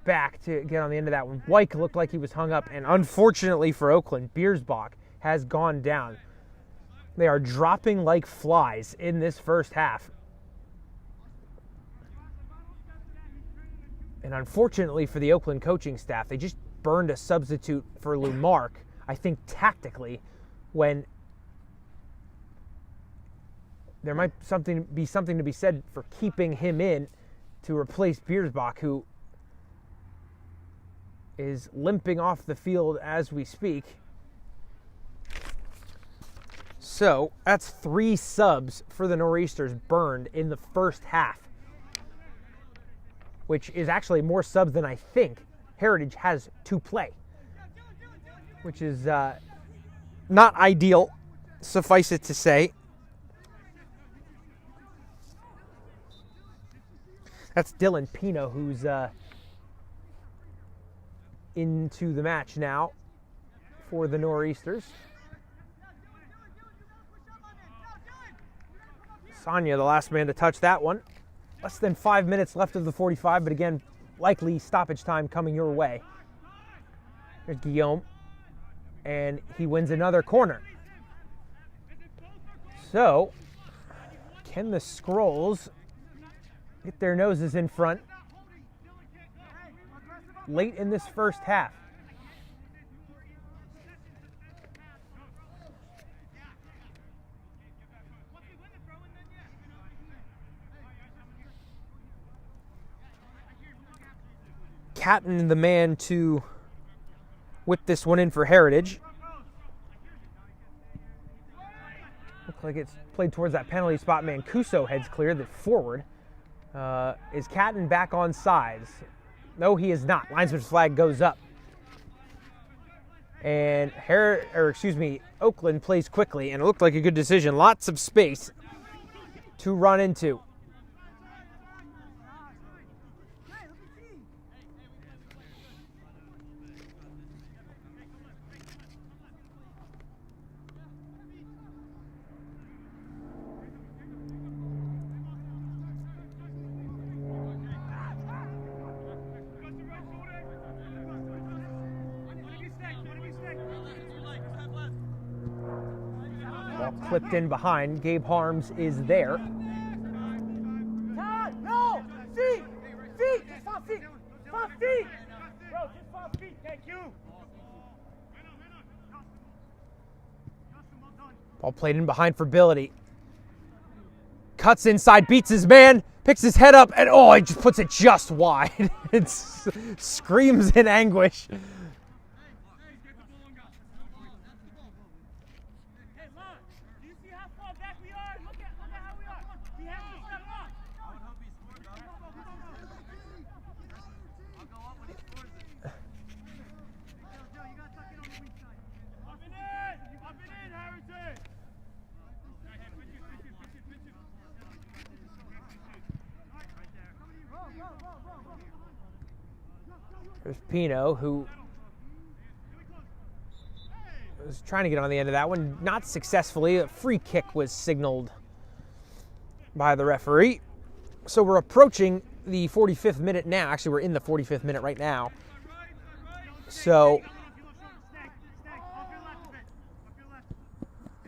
S4: back to get on the end of that one. Wyke looked like he was hung up, and unfortunately for Oaklyn, Biersbach has gone down. They are dropping like flies in this first half. And unfortunately for the Oaklyn coaching staff, they just burned a substitute for Lumark, I think tactically, when there might be something to be said for keeping him in to replace Biersbach, who is limping off the field as we speak. So that's 3 subs for the Nor'easters burned in the first half, which is actually more subs than I think Heritage has to play, which is not ideal, suffice it to say. That's Dylan Pino, who's into the match now for the Nor'easters. Sonia, the last man to touch that one. Less than 5 minutes left of the 45, but again, likely stoppage time coming your way. There's Guillaume, and he wins another corner. So, can the Scrolls get their noses in front late in this first half? Catton the man to whip this one in for Heritage. Looks like it's played towards that penalty spot. Mancuso heads clear, the forward. Is Catton back on sides? No, he is not. Linesman's flag goes up. And Oaklyn plays quickly, and it looked like a good decision. Lots of space to run into. Ball clipped in behind. Gabe Harms is there.
S1: No! Feet! Feet! Just 5 feet! 5 feet! Bro, just 5 feet. Thank you.
S4: Ball played in behind for Billity. Cuts inside, beats his man, picks his head up, and he just puts it just wide. It screams in anguish. There's Pino, who was trying to get on the end of that one, not successfully. A free kick was signaled by the referee. So we're approaching the 45th minute now. Actually, we're in the 45th minute right now. So,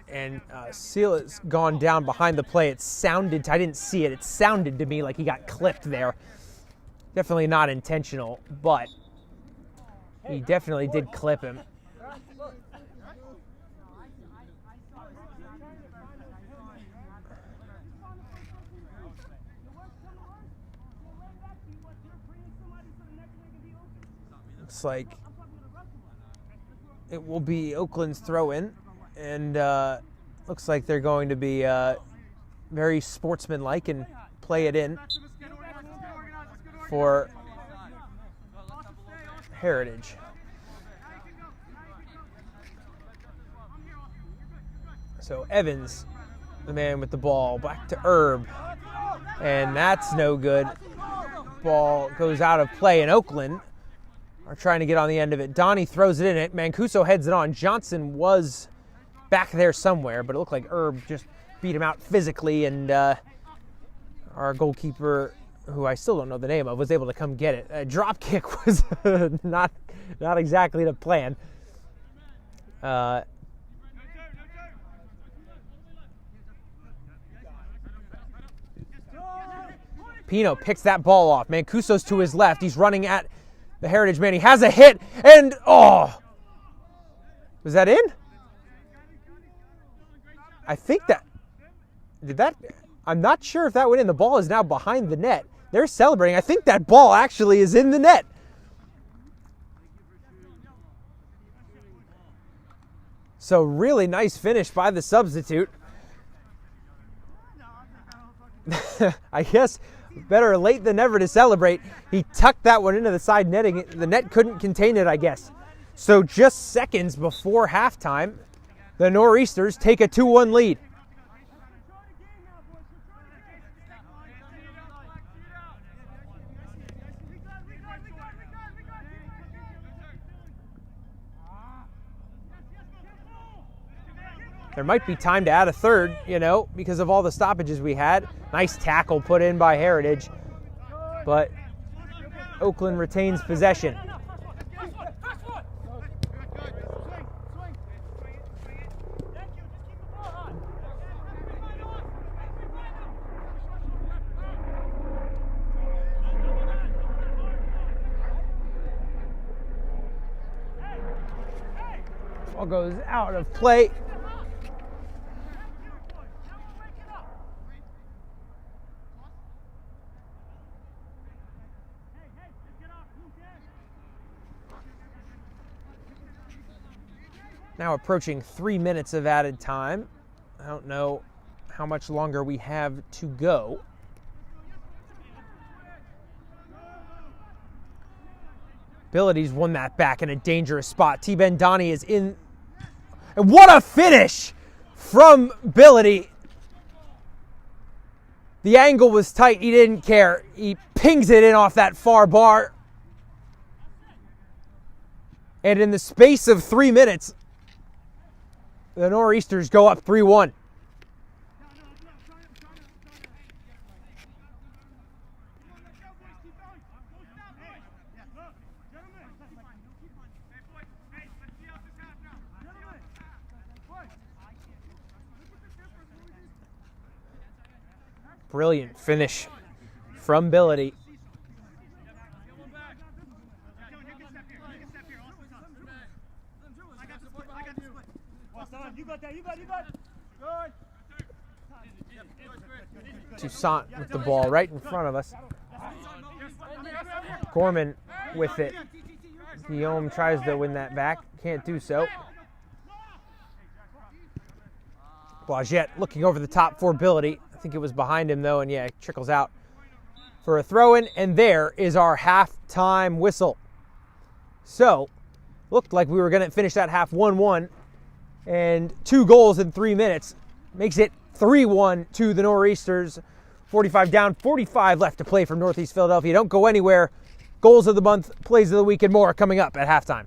S4: and Seal has gone down behind the play. It sounded, I didn't see it, it sounded to me like he got clipped there. Definitely not intentional, but he definitely did clip him. Looks like it will be Oakland's throw-in, and looks like they're going to be very sportsmanlike and play it in for Heritage. So Evans, the man with the ball, back to Herb, and that's no good. Ball goes out of play, and Oaklyn are trying to get on the end of it. Donnie throws it in. Mancuso heads it on. Johnson was back there somewhere, but it looked like Herb just beat him out physically, and our goalkeeper, who I still don't know the name of, was able to come get it. A drop kick was not exactly the plan. Pino picks that ball off. Mancuso's to his left. He's running at the Heritage man. He has a hit, and was that in? I think I'm not sure if that went in. The ball is now behind the net. They're celebrating. I think that ball actually is in the net. So really nice finish by the substitute. I guess better late than never to celebrate. He tucked that one into the side netting. The net couldn't contain it, I guess. So just seconds before halftime, the Nor'easters take a 2-1 lead. There might be time to add a third, because of all the stoppages we had. Nice tackle put in by Heritage, but Oaklyn retains possession. Ball goes out of play. Now approaching 3 minutes of added time. I don't know how much longer we have to go. Ability's won that back in a dangerous spot. T-Ben Donnie is in. And what a finish from Ability. The angle was tight. He didn't care. He pings it in off that far bar. And in the space of 3 minutes, the Nor'easters go up 3-1. Brilliant finish from Ability. Toussaint with the ball right in front of us. Gorman with it. Guillaume tries to win that back. Can't do so. Blaget looking over the top for Ability. I think it was behind him though, and yeah, it trickles out for a throw-in, and there is our halftime whistle. So, looked like we were going to finish that half 1-1, and 2 goals in 3 minutes makes it 3-1 to the Nor'easters. 45 down, 45 left to play from Northeast Philadelphia. Don't go anywhere. Goals of the month, plays of the week, and more coming up at halftime.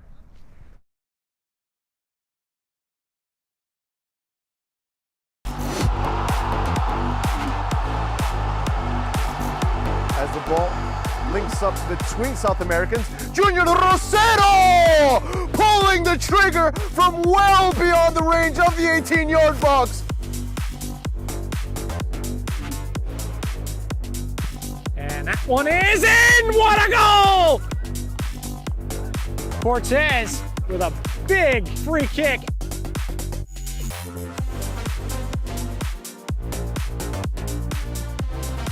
S5: As the ball links up between South Americans, Junior Rosero pulling the trigger from well beyond the range of the 18-yard box.
S6: And that one is in! What a goal! Cortez with a big free kick.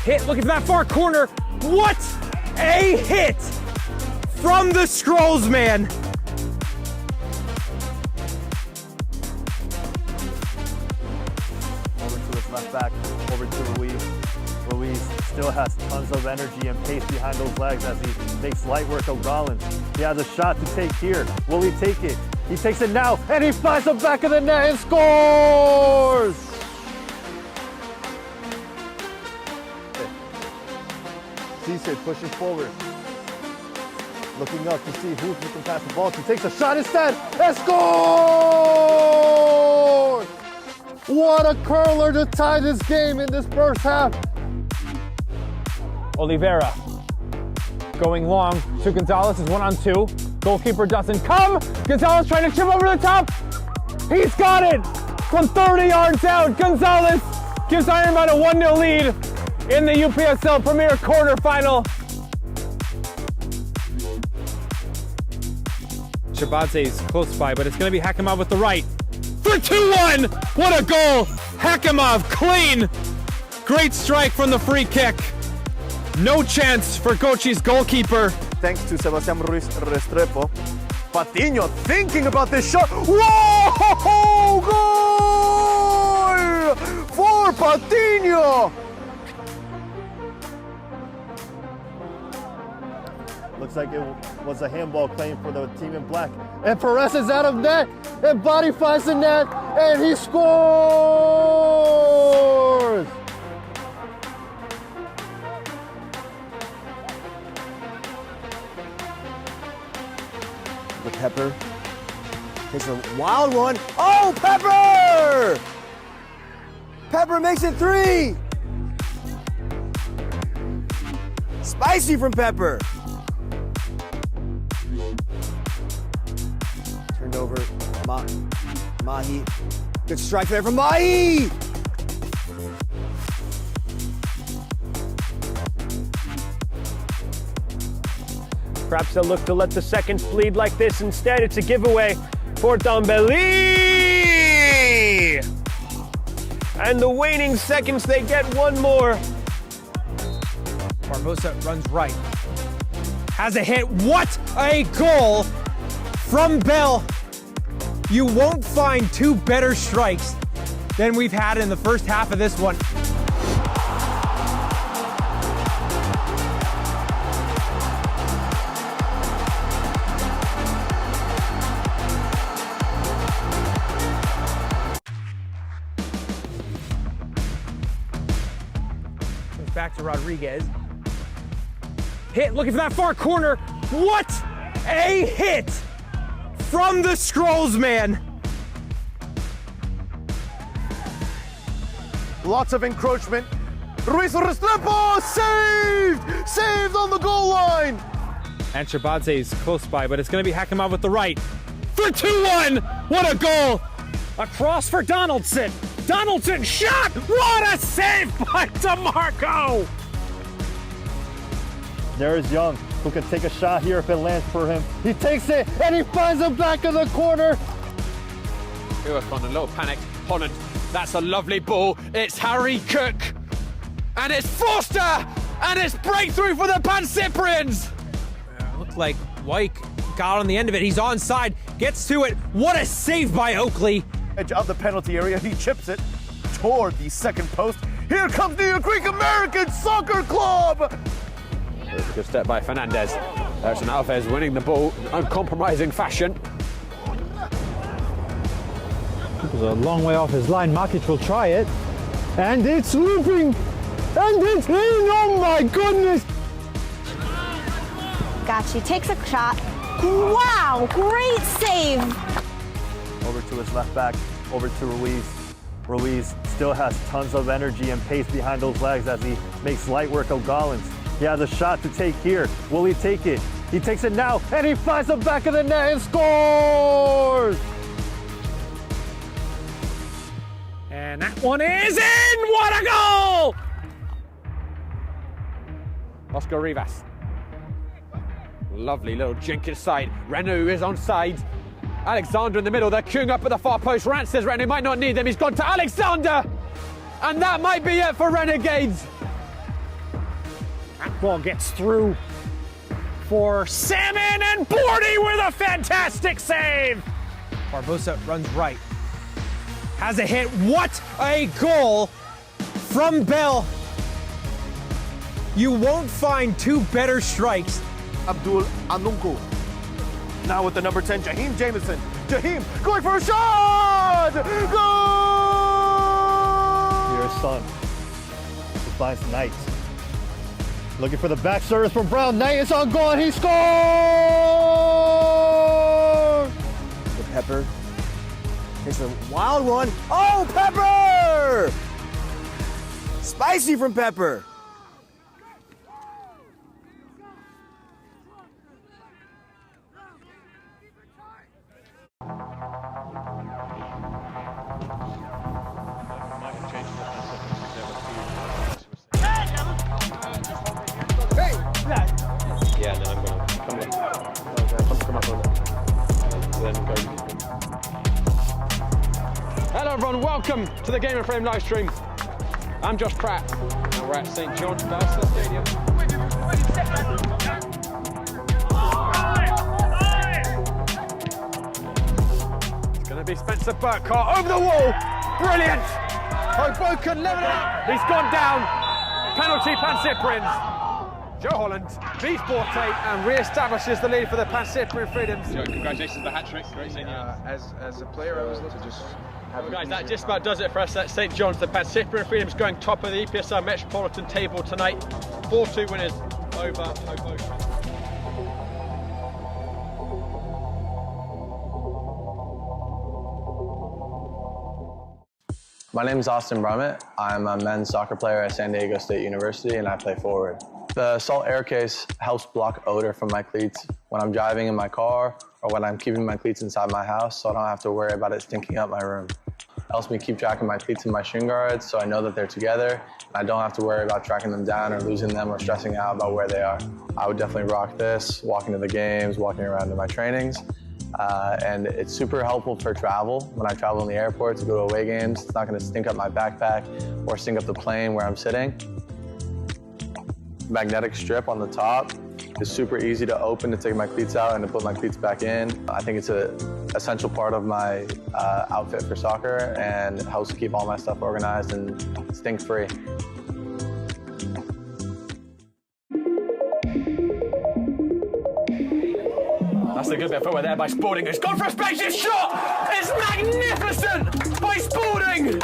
S6: Hit, looking for that far corner. What a hit from the Scrolls man.
S5: Over to his left back, over to Luis. Luis still has tons of energy and pace behind those legs as he makes light work of Rollins. He has a shot to take here. Will he take it? He takes it now, and he finds the back of the net and scores! Cisse pushes forward, looking up to see who he can pass the ball to. Takes a shot instead, and scores! What a curler to tie this game in this first half.
S6: Oliveira going long to Gonzalez is 1-on-2. Goalkeeper doesn't come. Gonzalez trying to chip over the top. He's got it from 30 yards out. Gonzalez gives Ironman a 1-0 lead in the UPSL Premier quarterfinal. Shabadze's close by, but it's going to be Hakimov with the right. For 2-1! What a goal! Hakimov, clean! Great strike from the free kick. No chance for Kochi's goalkeeper.
S5: Thanks to Sebastián Ruiz Restrepo. Patiño thinking about this shot. Whoa! Goal! For Patiño! Looks like it was a handball claim for the team in black. And Perez is out of net, and Body finds the net, and he scores! The Pepper takes a wild one. Oh, Pepper! Pepper makes it 3! Spicy from Pepper. Turned over, Mahi. Good strike there from Mahi!
S6: Perhaps they'll look to let the seconds bleed like this. Instead, it's a giveaway for Dembele. And the waning seconds, they get one more.
S4: Barbosa runs right. Has a hit. What a goal from Bell. You won't find two better strikes than we've had in the first half of this one. Back to Rodriguez. Hit, looking for that far corner. What a hit from the Scrolls man.
S7: Lots of encroachment. Ruiz Restrepo saved! Saved on the goal line!
S6: And Shabadze is close by, but it's going to be Hakimov with the right. For 2-1! What a goal! Across for Donaldson. Donaldson shot! What a save by DeMarco!
S5: There's Young, who can take a shot here if it lands for him. He takes it, and he finds the back of the corner.
S6: Hewick on a little panic. Holland, that's a lovely ball. It's Harry Cook. And it's Foster! And it's breakthrough for the Pan Cyprians!
S4: Looked like Wyke got on the end of it. He's onside, gets to it. What a save by Oakley.
S7: Edge of the penalty area, he chips it toward the second post. Here comes the Greek American Soccer Club!
S6: There's a good step by Fernandez. There's an Alves winning the ball in uncompromising fashion.
S5: It was a long way off his line. Makic will try it. And it's looping! And it's in! Oh my goodness!
S8: Gachi takes a shot. Wow, great save!
S5: Over to his left back, over to Ruiz. Ruiz still has tons of energy and pace behind those legs as he makes light work of Gollins. He has a shot to take here. Will he take it? He takes it now, and he finds the back of the net and scores!
S6: And that one is in! What a goal! Oscar Rivas. Lovely little jink inside. Renaud is onside. Alexander in the middle. They're queuing up at the far post. Rance says Renaud might not need them. He's gone to Alexander! And that might be it for Renegades. That ball gets through for Salmon, and Bordy with a fantastic save!
S4: Barbosa runs right. Has a hit. What a goal from Bell. You won't find two better strikes.
S7: Abdul Anunku. Now with the number 10, Jaheim Jamison. Jaheim going for a shot! Goal!
S5: Here's Son. He finds Knight. Looking for the back service from Brown. Knight is on goal and he scores!
S7: The Pepper. It's a wild one. Oh, Pepper! Spicy from Pepper.
S6: Yeah, no, I'm gonna come in. Come up on it. Then go. Hello everyone, welcome to the Game of Frame live stream. I'm Josh Pratt, and we're at St. John's Bellston Stadium. It's gonna be Spencer Burkhart over the wall. Brilliant! Hoboken level up. He's gone down. Penalty Pan Cyprians. Joe Holland beats Borte and re-establishes the lead for the Pan Cyprian Freedoms.
S2: Joe, congratulations on the hat-trick. Great seeing you.
S9: As a player, I was looking to just have
S6: Well, guys, that just about does it for us at St. John's. The Pan Cyprian Freedoms going top of the EPSL Metropolitan table tonight. 4-2 winners over Hoboken.
S3: My name is Austin Brummett. I'm a men's soccer player at San Diego State University, and I play forward. The Salt Air Case helps block odor from my cleats when I'm driving in my car or when I'm keeping my cleats inside my house, so I don't have to worry about it stinking up my room. It helps me keep track of my cleats and my shin guards, so I know that they're together, and I don't have to worry about tracking them down or losing them or stressing out about where they are. I would definitely rock this, walking to the games, walking around to my trainings. And it's super helpful for travel. When I travel in the airport to go to away games, it's not gonna stink up my backpack or stink up the plane where I'm sitting. Magnetic strip on the top It's super easy to open, to take my cleats out and to put my cleats back in. I think it's an essential part of my outfit for soccer and helps keep all my stuff organized and stink-free.
S7: That's a good bit of footwork there by Spalding. It's gone for a spacious shot! It's magnificent by Spalding!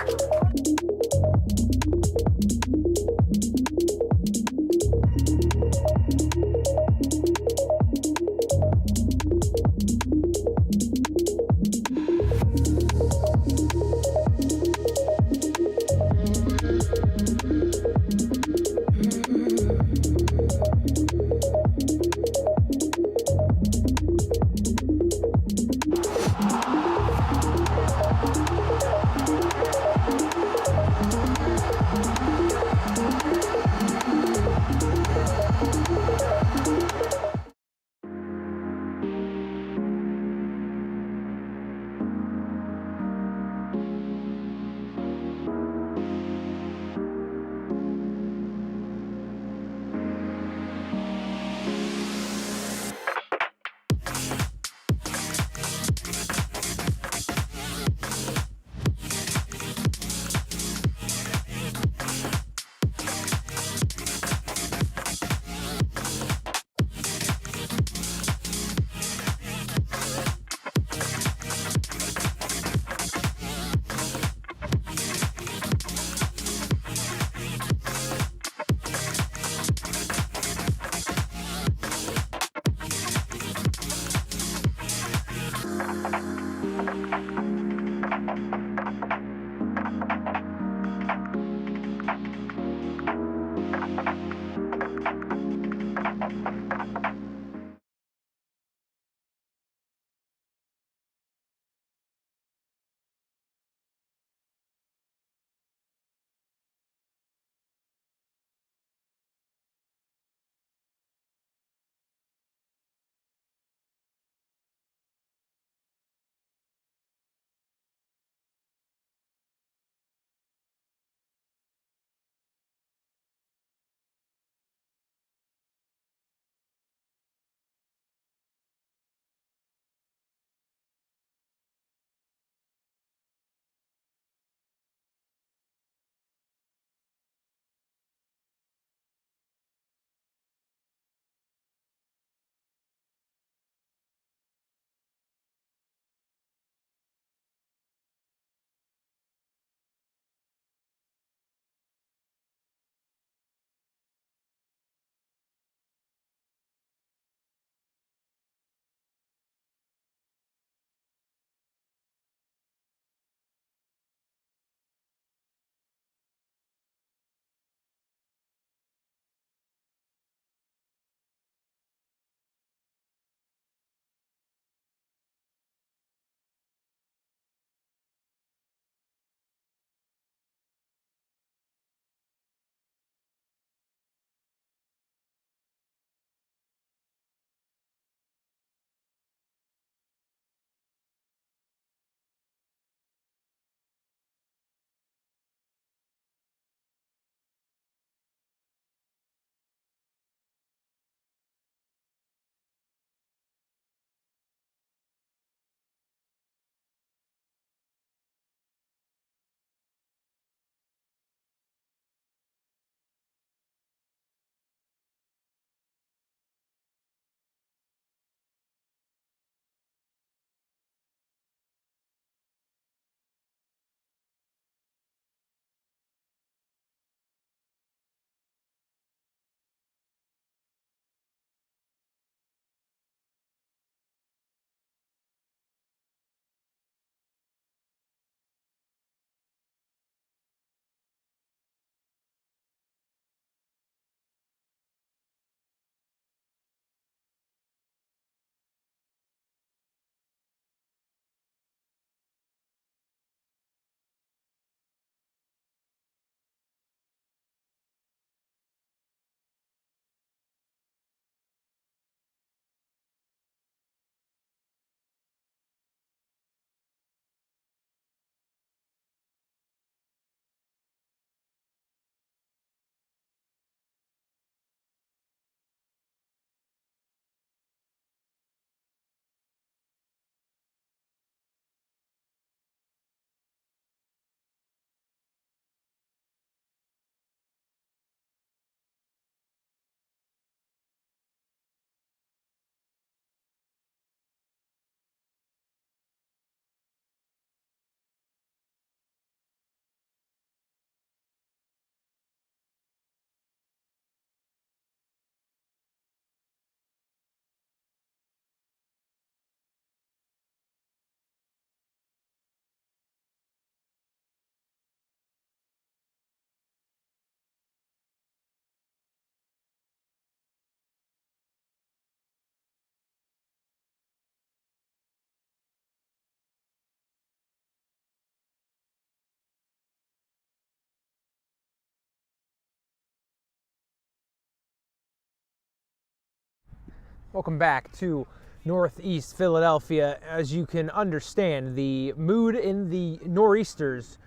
S4: Welcome back to Northeast Philadelphia. As you can understand, the mood in the Nor'easters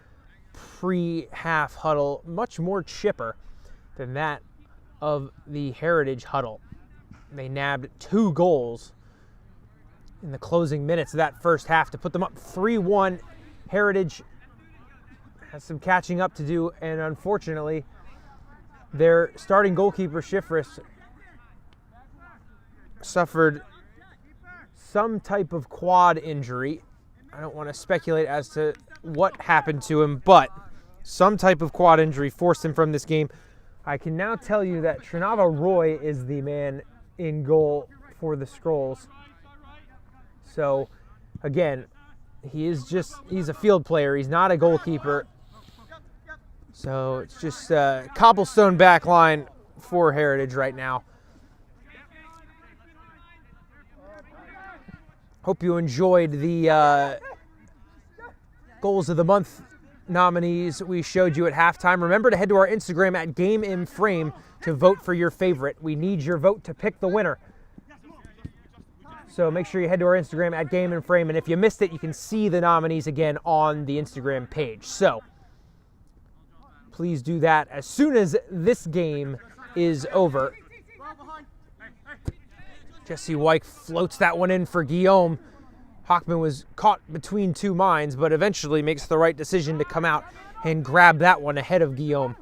S4: pre-half huddle much more chipper than that of the Heritage huddle. They nabbed 2 goals in the closing minutes of that first half to put them up 3-1. Heritage has some catching up to do, and unfortunately, their starting goalkeeper, Schifris, suffered some type of quad injury. I don't want to speculate as to what happened to him, but some type of quad injury forced him from this game. I can now tell you that Trinava Roy is the man in goal for the Skrulls. So, again, he's a field player. He's not a goalkeeper. So it's just a cobblestone back line for Heritage right now. Hope you enjoyed the Goals of the Month nominees we showed you at halftime. Remember to head to our Instagram at GameInFrame to vote for your favorite. We need your vote to pick the winner. So make sure you head to our Instagram at GameInFrame, and if you missed it, you can see the nominees again on the Instagram page. So please do that as soon as this game is over. Jesse Wyke floats that one in for Guillaume. Hockman was caught between 2 minds, but eventually makes the right decision to come out and grab that one ahead of Guillaume.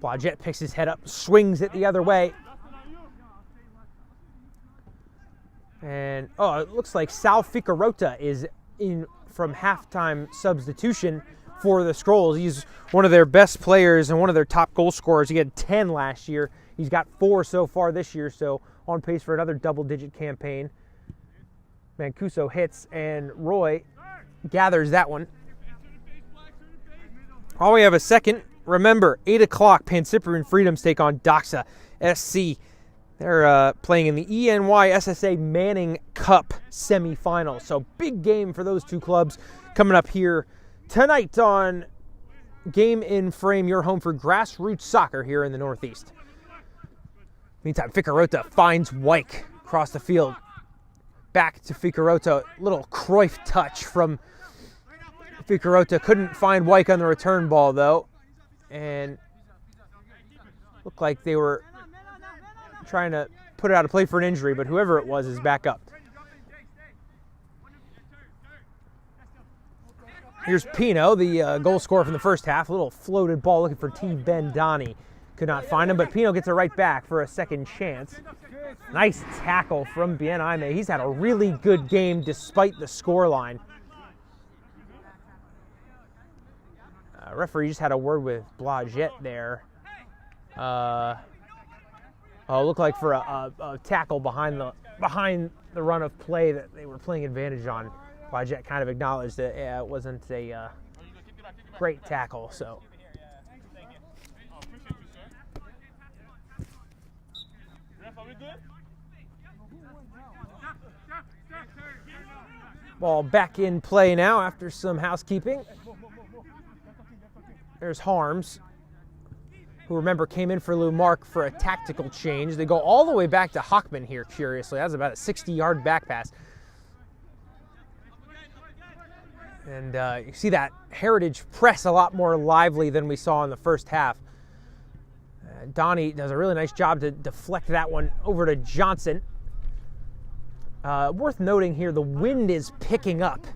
S4: Blodgett picks his head up, swings it the other way. And, it looks like Sal Ficarota is in from halftime substitution for the Skrulls. He's one of their best players and one of their top goal scorers. He had 10 last year. He's got 4 so far this year, so on pace for another double-digit campaign. Mancuso hits, and Roy gathers that one. While we have a second, remember, 8 o'clock, Pancyprian Freedoms take on Doxa SC. They're playing in the ENY SSA Manning Cup semifinal. So big game for those 2 clubs coming up here tonight on Game in Frame, your home for grassroots soccer here in the Northeast. Meantime, Ficarota finds Wyke across the field. Back to Ficarota. Little Cruyff touch from Ficarota. Couldn't find Wyke on the return ball, though. And looked like they were trying to put it out of play for an injury, but whoever it was is back up. Here's Pino, the goal scorer from the first half. A little floated ball looking for T. Ben Donnie. Could not find him, but Pino gets it right back for a second chance. Nice tackle from Bien Aime. He's had a really good game despite the scoreline. Referee just had a word with Blodgett there. Looked like for a tackle behind the run of play that they were playing advantage on. Blodgett kind of acknowledged that it wasn't a great tackle, so. Ball back in play now after some housekeeping. There's Harms, who, remember, came in for Lou Mark for a tactical change. They go all the way back to Hockman here, curiously. That's about a 60-yard back pass. And you see that Heritage press a lot more lively than we saw in the first half. Donnie does a really nice job to deflect that one over to Johnson. Worth noting here, the wind is picking up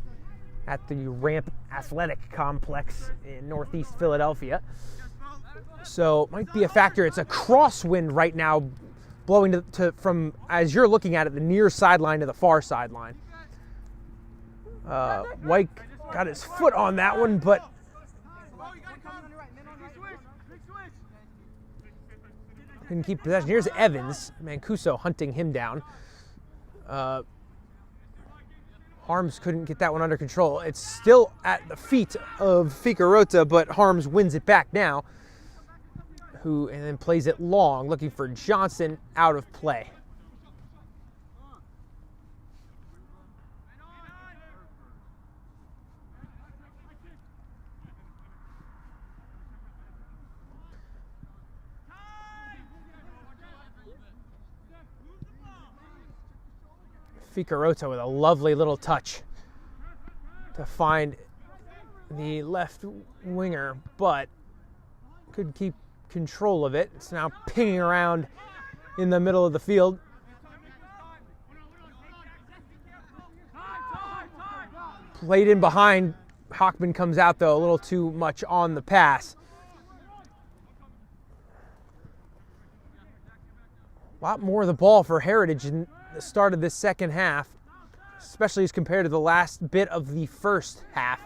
S4: at the Ramp Athletic Complex in Northeast Philadelphia. So might be a factor. It's a crosswind right now, blowing from, as you're looking at it, the near sideline to the far sideline. Wyke got his foot on that one, but couldn't keep possession. Here's Evans. Mancuso hunting him down. Harms couldn't get that one under control. It's still at the feet of Ficarota, but Harms wins it back now. And then plays it long, looking for Johnson, out of play. Ficarota with a lovely little touch to find the left winger, but couldn't keep control of it. It's now pinging around in the middle of the field. Played in behind. Hockman comes out, though, a little too much on the pass. A lot more of the ball for Heritage in the start of this second half, especially as compared to the last bit of the first half,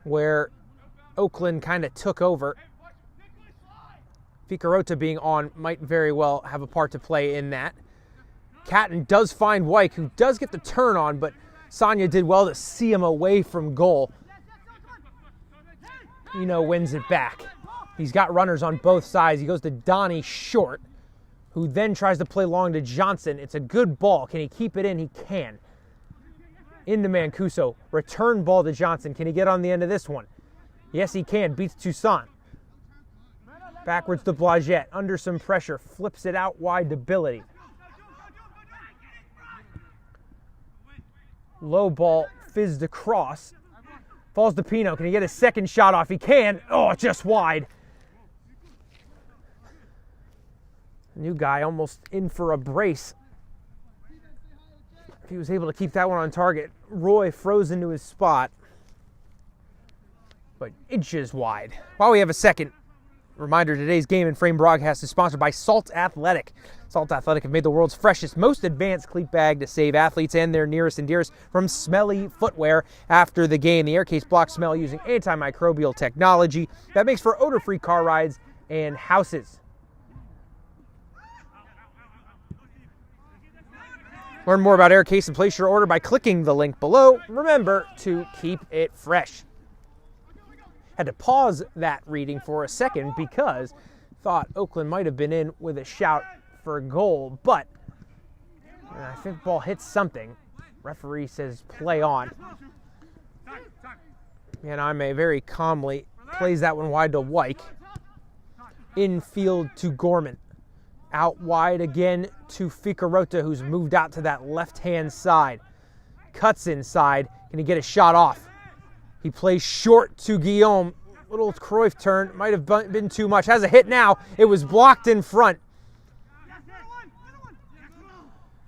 S4: where Oaklyn kind of took over. Ficarota being on might very well have a part to play in that. Catton does find Wyke, who does get the turn on, but Sonia did well to see him away from goal. Pino wins it back. He's got runners on both sides. He goes to Donnie Short, who then tries to play long to Johnson. It's a good ball. Can he keep it in? He can. Into Mancuso. Return ball to Johnson. Can he get on the end of this one? Yes, he can. Beats Toussaint. Backwards to Blagette. Under some pressure. Flips it out wide to Billity. Low ball fizzed across. Falls to Pino. Can he get a second shot off? He can. Oh, just wide. New guy almost in for a brace. If he was able to keep that one on target. Roy froze into his spot, but inches wide. While we have a second, reminder, today's Game and Frame broadcast is sponsored by Salt Athletic. Salt Athletic have made the world's freshest, most advanced cleat bag to save athletes and their nearest and dearest from smelly footwear after the game. The aircase blocks smell using antimicrobial technology that makes for odor-free car rides and houses. Learn more about Aircase and place your order by clicking the link below. Remember to keep it fresh. Had to pause that reading for a second because thought Oaklyn might have been in with a shout for a goal, but I think the ball hits something. Referee says play on. And Aime very calmly plays that one wide to Wyke. Infield to Gorman. Out wide again to Ficarota, who's moved out to that left-hand side. Cuts inside. Can he get a shot off? He plays short to Guillaume. Little Cruyff turn. Might have been too much. Has a hit now. It was blocked in front.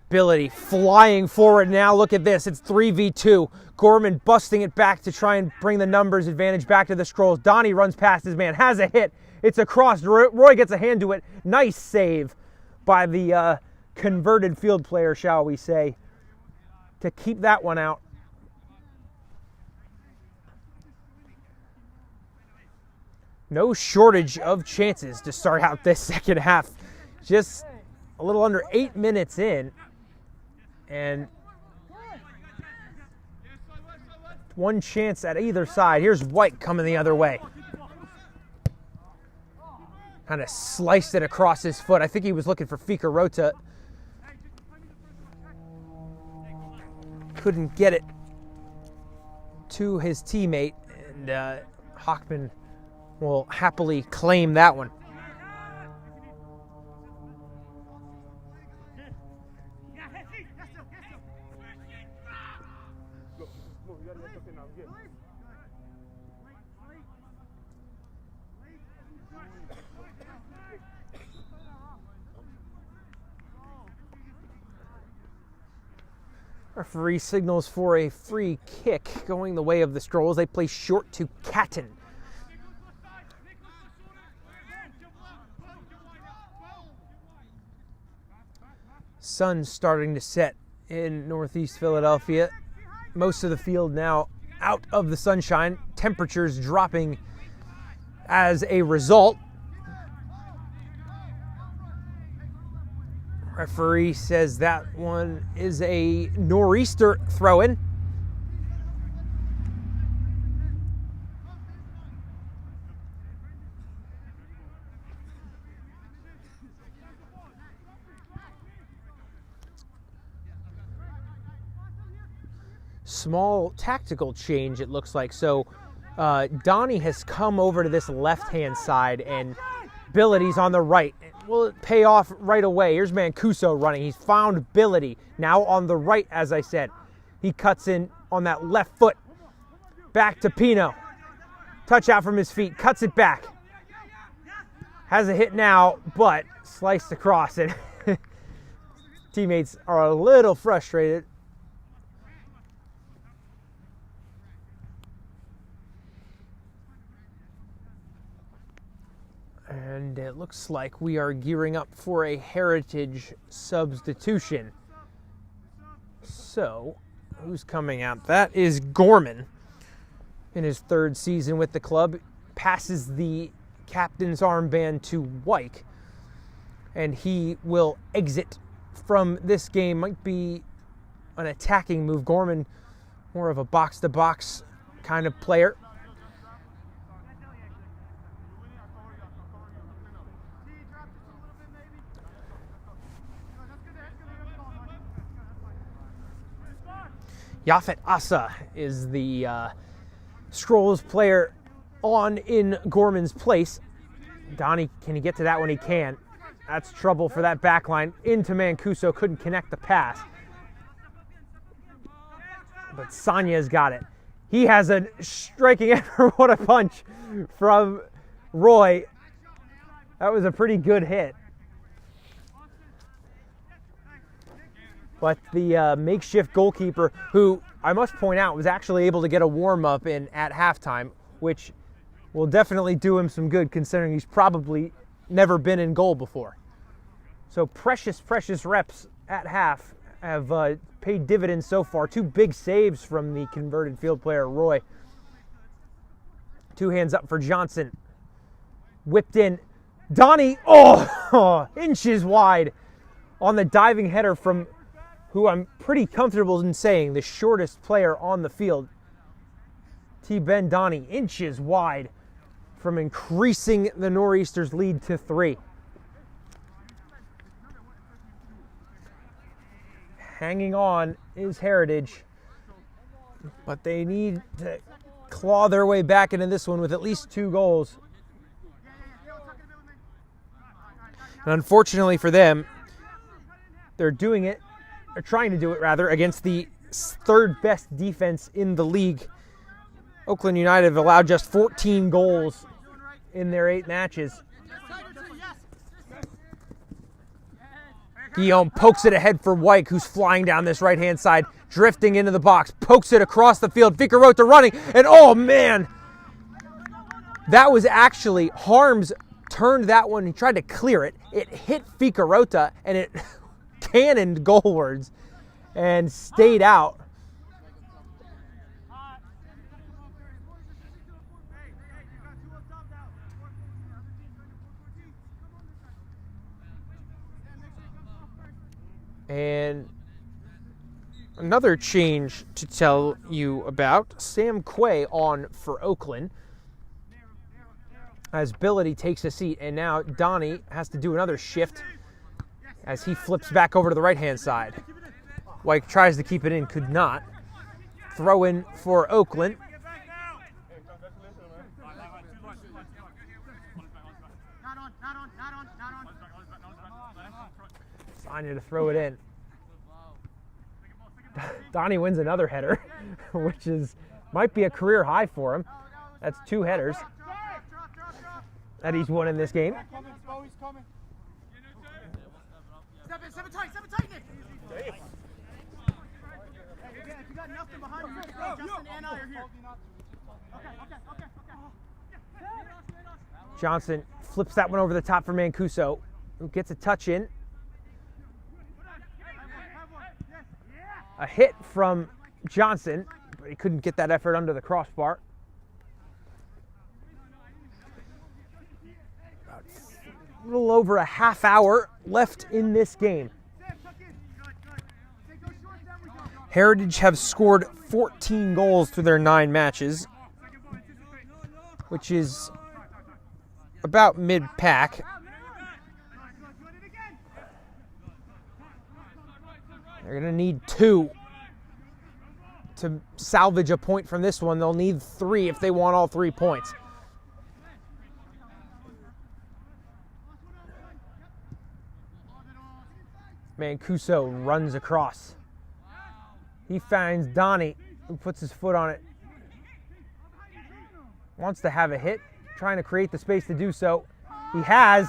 S4: Billity flying forward now. Look at this. It's 3v2. Gorman busting it back to try and bring the numbers advantage back to the Scrolls. Donnie runs past his man. Has a hit. It's across. Roy gets a hand to it. Nice save by the converted field player, shall we say, to keep that one out. No shortage of chances to start out this second half. Just a little under 8 minutes in. And one chance at either side. Here's White coming the other way. Kind of sliced it across his foot. I think he was looking for Ficarota. Couldn't get it to his teammate. And Hockman will happily claim that one. Referee signals for a free kick going the way of the Strolls. They play short to Catton. Sun starting to set in northeast Philadelphia. Most of the field now out of the sunshine. Temperatures dropping as a result. Referee says that one is a nor'easter throw-in. Small tactical change, it looks like. So Donnie has come over to this left-hand side, and Ability's on the right. Will it pay off right away? Here's Mancuso running. He's found Ability. Now on the right, as I said. He cuts in on that left foot. Back to Pino. Touch out from his feet. Cuts it back. Has a hit now, but sliced across it. Teammates are a little frustrated. And it looks like we are gearing up for a Heritage substitution. So, who's coming out? That is Gorman in his 3rd season with the club. Passes the captain's armband to Wyke. And he will exit from this game. Might be an attacking move. Gorman, more of a box-to-box kind of player. Yafet Asa is the Scrolls player on in Gorman's place. Donnie, can he get to that when he can? That's trouble for that back line. Into Mancuso, couldn't connect the pass. But Sanya's got it. He has a striking effort. What a punch from Roy. That was a pretty good hit. But the makeshift goalkeeper, who I must point out was actually able to get a warm-up in at halftime, which will definitely do him some good considering he's probably never been in goal before. So precious reps at half have paid dividends so far. 2 big saves from the converted field player, Roy. 2 hands up for Johnson. Whipped in. Donnie, inches wide on the diving header from who I'm pretty comfortable in saying the shortest player on the field. T-Ben Donnie, inches wide from increasing the Nor'easters' lead to 3. Hanging on is Heritage, but they need to claw their way back into this one with at least 2 goals. And unfortunately for them, they're trying to do it rather, against the 3rd best defense in the league. Oaklyn United have allowed just 14 goals in their 8 matches. Guillaume pokes it ahead for Wyke, who's flying down this right-hand side, drifting into the box, pokes it across the field. Ficarota running, and oh man! That was actually, Harms turned that one, he tried to clear it. It hit Ficarota, and it cannoned goalwards and stayed out. And another change to tell you about, Sam Quay on for Oaklyn, as Billity takes a seat, and now Donnie has to do another shift as he flips back over to the right-hand side. Wyke tries to keep it in, could not. Throw in for Oaklyn. Sanya to throw it in. Donnie wins another header, which might be a career high for him. That's 2 headers that he's won in this game.
S1: Step tight, Nick. If you got nothing behind you, Justin and I are here. Okay.
S4: Johnson flips that one over the top for Mancuso, who gets a touch in. A hit from Johnson, but he couldn't get that effort under the crossbar. A little over a half hour left in this game. Heritage have scored 14 goals through their 9 matches, which is about mid-pack. They're going to need 2 to salvage a point from this one. They'll need 3 if they want all 3 points. Mancuso runs across. He finds Donnie, who puts his foot on it. Wants to have a hit, trying to create the space to do so. He has,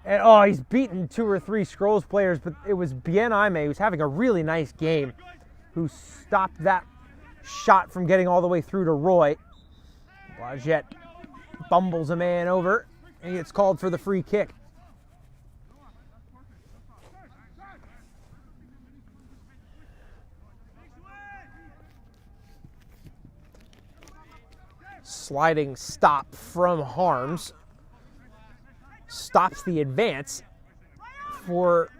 S4: and oh, he's beaten 2 or 3 Scrolls players, but it was Bien Aime, who's having a really nice game, who stopped that shot from getting all the way through to Roy. Blagett bumbles a man over, and he gets called for the free kick. Sliding stop from Harms stops the advance for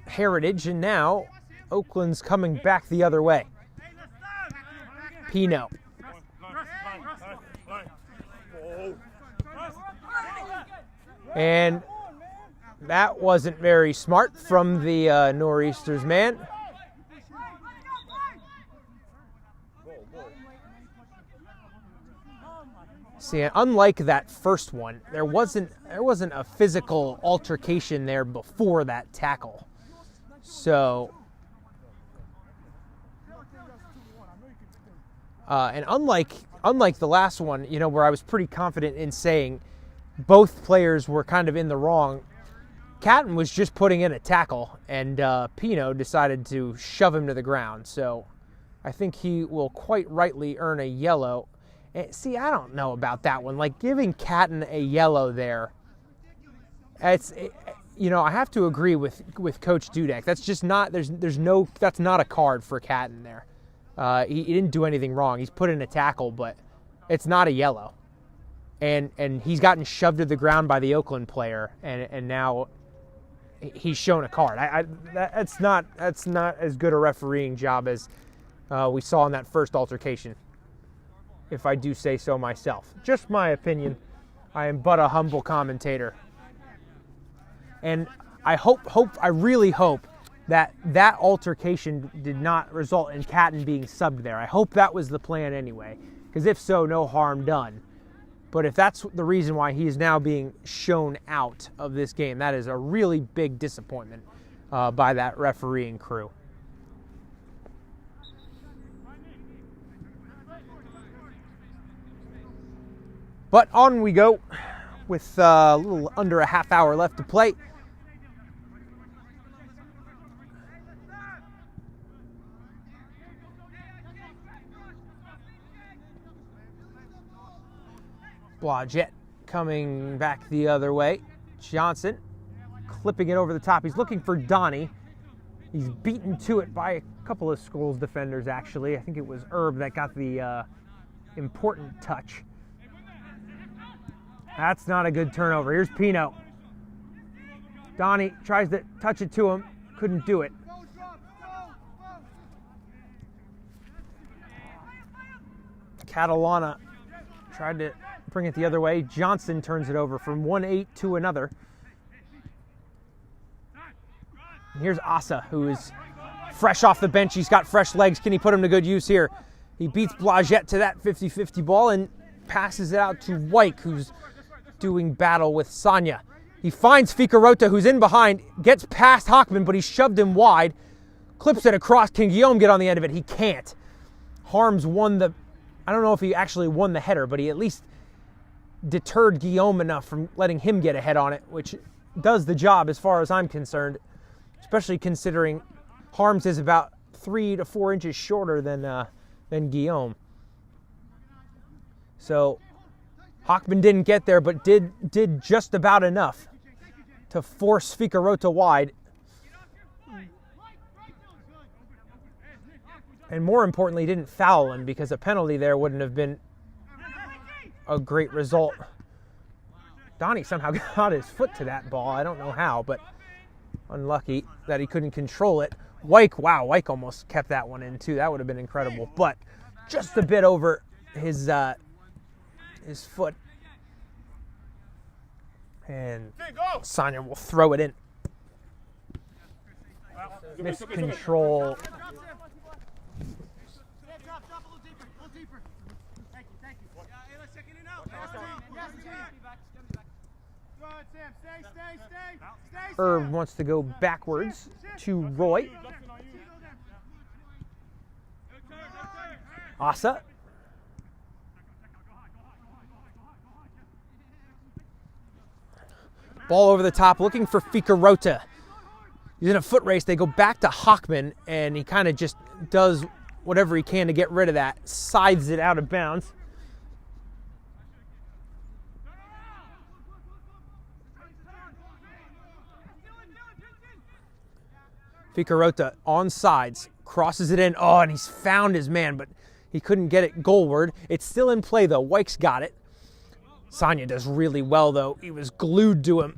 S4: Heritage, and now Oakland's coming back the other way. Pino. And that wasn't very smart from the Nor'easters man. See, unlike that first one, there wasn't a physical altercation there before that tackle. So, and unlike the last one, you know, where I was pretty confident in saying both players were kind of in the wrong, Catton was just putting in a tackle, and Pino decided to shove him to the ground. So, I think he will quite rightly earn a yellow. See, I don't know about that one. Like, giving Catton a yellow there, you know, I have to agree with Coach Dudek. That's just not, that's not a card for Catton there. He didn't do anything wrong. He's put in a tackle, but it's not a yellow. And he's gotten shoved to the ground by the Oakland player, and now he's shown a card. That's not as good a refereeing job as we saw in that first altercation, if I do say so myself. Just my opinion. I am but a humble commentator. And I really hope that altercation did not result in Catton being subbed there. I hope that was the plan anyway, because if so, no harm done. But if that's the reason why he is now being shown out of this game, that is a really big disappointment by that refereeing crew. But on we go with a little under a half hour left to play. Blagett coming back the other way. Johnson clipping it over the top. He's looking for Donnie. He's beaten to it by a couple of Scrolls defenders, actually. I think it was Herb that got the important touch. That's not a good turnover. Here's Pino. Donnie tries to touch it to him. Couldn't do it. Catalana tried to bring it the other way. Johnson turns it over from 1-8 to another. And here's Asa, who is fresh off the bench. He's got fresh legs. Can he put him to good use here? He beats Blagett to that 50-50 ball and passes it out to Wyke, who's doing battle with Sanya. He finds Ficarota, who's in behind, gets past Hockman, but he shoved him wide, clips it across. Can Guillaume get on the end of it? He can't. Harms won the, I don't know if he actually won the header, but he at least deterred Guillaume enough from letting him get a head on it, which does the job as far as I'm concerned, especially considering Harms is about 3 to 4 inches shorter than Guillaume. So Hockman didn't get there, but did just about enough to force Ficarota wide. And more importantly, didn't foul him, because a penalty there wouldn't have been a great result. Donnie somehow got his foot to that ball. I don't know how, but unlucky that he couldn't control it. Wyke almost kept that one in too. That would have been incredible, but just a bit over his foot. And Sanya will throw it in. Miscontrol. Herb wants to go backwards to Roy. Asa. Ball over the top, looking for Ficarota. He's in a foot race. They go back to Hockman, and he kind of just does whatever he can to get rid of that. Scythes it out of bounds. Ficarota on sides, crosses it in. Oh, and he's found his man, but he couldn't get it goalward. It's still in play, though. Wyke's got it. Sonia does really well, though. He was glued to him.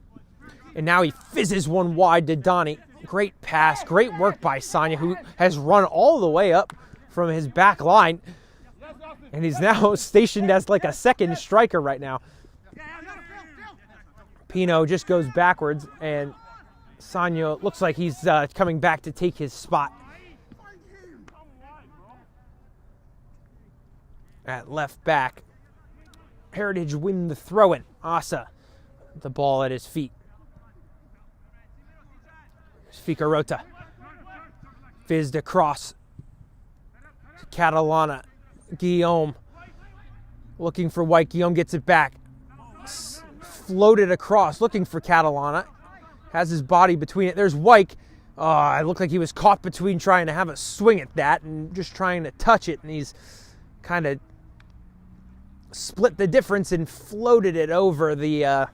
S4: And now he fizzes one wide to Donnie. Great pass. Great work by Sonia, who has run all the way up from his back line. And he's now stationed as like a second striker right now. Pino just goes backwards, and Sonia looks like he's coming back to take his spot. At left back, Heritage win the throw-in. Asa, the ball at his feet. Ficarota, fizzed across. Catalana, Guillaume, looking for Wyke. Guillaume gets it back. Floated across, looking for Catalana. Has his body between it. There's Wyke. It looked like he was caught between trying to have a swing at that and just trying to touch it, and he's kind of split the difference and floated it over the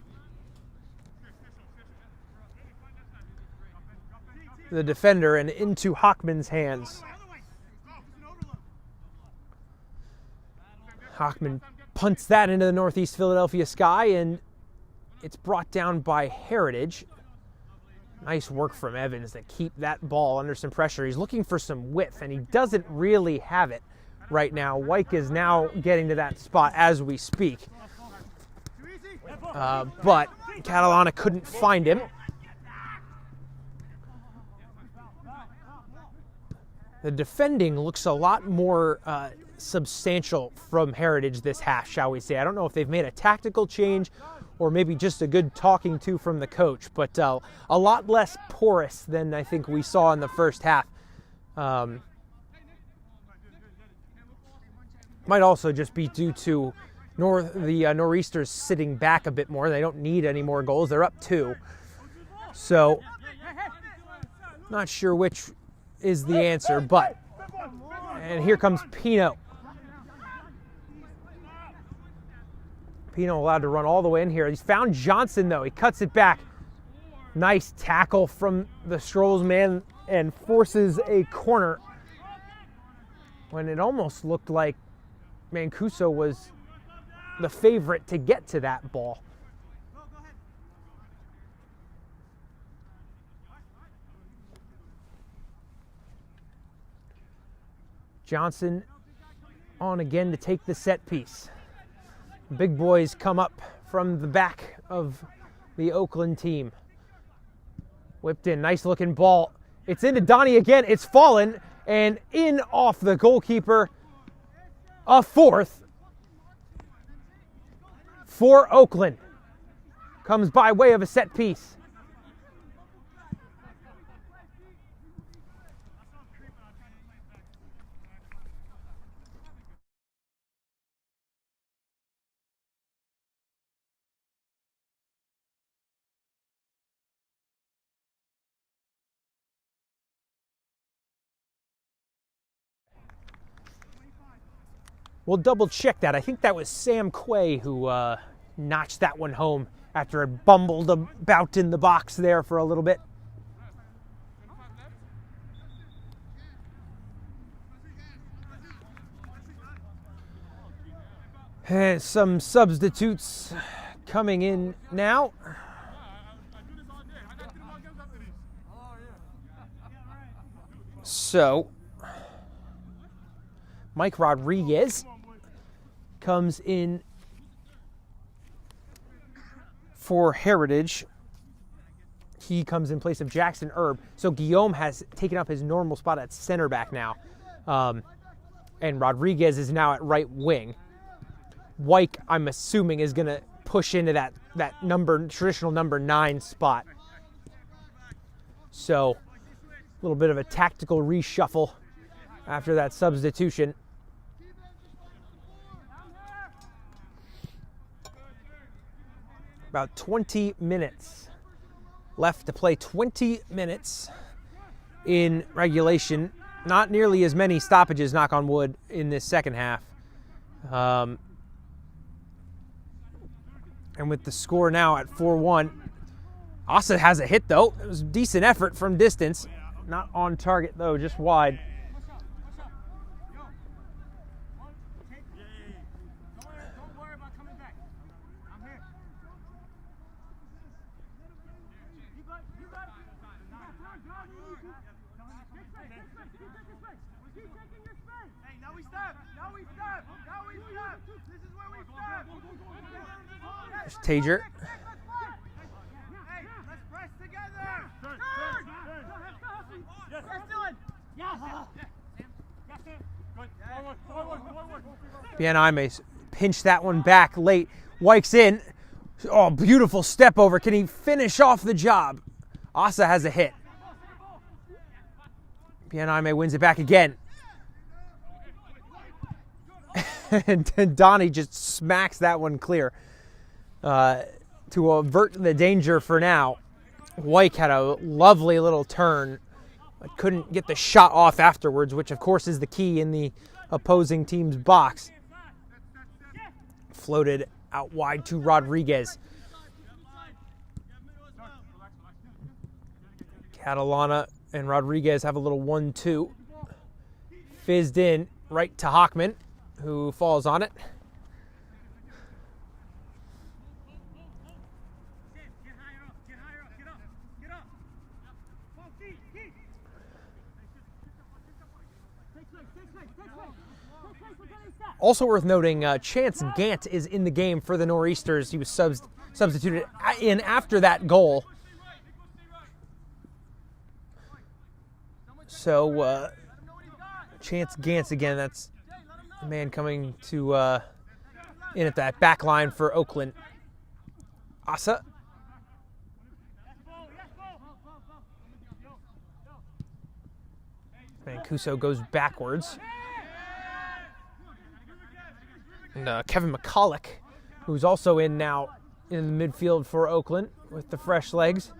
S4: defender and into Hockman's hands. Hockman punts that into the Northeast Philadelphia sky, and it's brought down by Heritage. Nice work from Evans to keep that ball under some pressure. He's looking for some width, and he doesn't really have it right now. Wyke is now getting to that spot as we speak. But Catalana couldn't find him. The defending looks a lot more substantial from Heritage this half, shall we say. I don't know if they've made a tactical change or maybe just a good talking to from the coach, but a lot less porous than I think we saw in the first half. Might also just be due to the Nor'easters sitting back a bit more. They don't need any more goals. They're up 2. So, not sure which is the answer, but, and here comes Pino. Pino allowed to run all the way in here. He's found Johnson, though. He cuts it back. Nice tackle from the Strolls man and forces a corner when it almost looked like Mancuso was the favorite to get to that ball. Johnson on again to take the set piece. Big boys come up from the back of the Oaklyn team. Whipped in, nice looking ball. It's into Donnie again, it's fallen, and in off the goalkeeper. A fourth for Oaklyn. Comes by way of a set piece. We'll double check that. I think that was Sam Quay who notched that one home after it bumbled about in the box there for a little bit. And some substitutes coming in now. So, Mike Rodriguez comes in for Heritage. He comes in place of Jackson Erb. So Guillaume has taken up his normal spot at center back now. And Rodriguez is now at right wing. Wyke, I'm assuming, is going to push into that traditional number 9 spot. So a little bit of a tactical reshuffle after that substitution. About 20 minutes left to play. 20 minutes in regulation. Not nearly as many stoppages, knock on wood, in this second half. And with the score now at 4-1, Asa has a hit, though. It was a decent effort from distance. Not on target, though, just wide. There's Tager. Bianaime pinched that one back late. Wikes in. Oh, beautiful step over. Can he finish off the job? Asa has a hit. Bianaime wins it back again. And Donnie just smacks that one clear. To avert the danger for now, Wyke had a lovely little turn, but couldn't get the shot off afterwards, which of course is the key in the opposing team's box. Floated out wide to Rodriguez. Catalana and Rodriguez have a little 1-2. Fizzed in right to Hockman, who falls on it. Also worth noting, Chance Gant is in the game for the Nor'easters. He was substituted in after that goal. So, Chance Gant again, that's the man coming to in at that back line for Oaklyn. Asa. Mancuso goes backwards. And Kevin McCulloch, who's also in now in the midfield for Oaklyn with the fresh legs.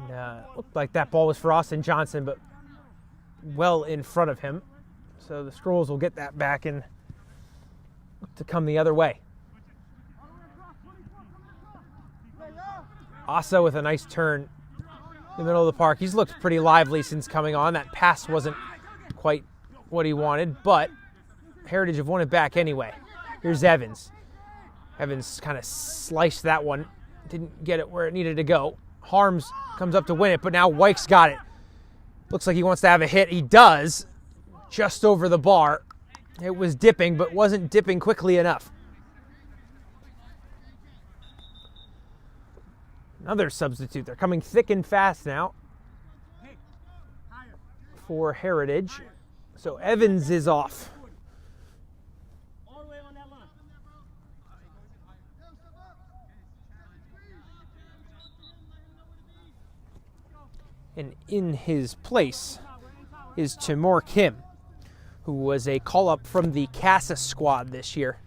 S4: And looked like that ball was for Austin Johnson, but well in front of him. So the Skrulls will get that back and look to come the other way. Asa with a nice turn in the middle of the park. He's looked pretty lively since coming on. That pass wasn't quite what he wanted, but Heritage have won it back anyway. Here's Evans. Evans kind of sliced that one. Didn't get it where it needed to go. Harms comes up to win it, but now Wyke's got it. Looks like he wants to have a hit. He does. Just over the bar. It was dipping, but wasn't dipping quickly enough. Another substitute. They're coming thick and fast now for Heritage. So Evans is off. And in his place is Timur Kim, who was a call-up from the CASA squad this year.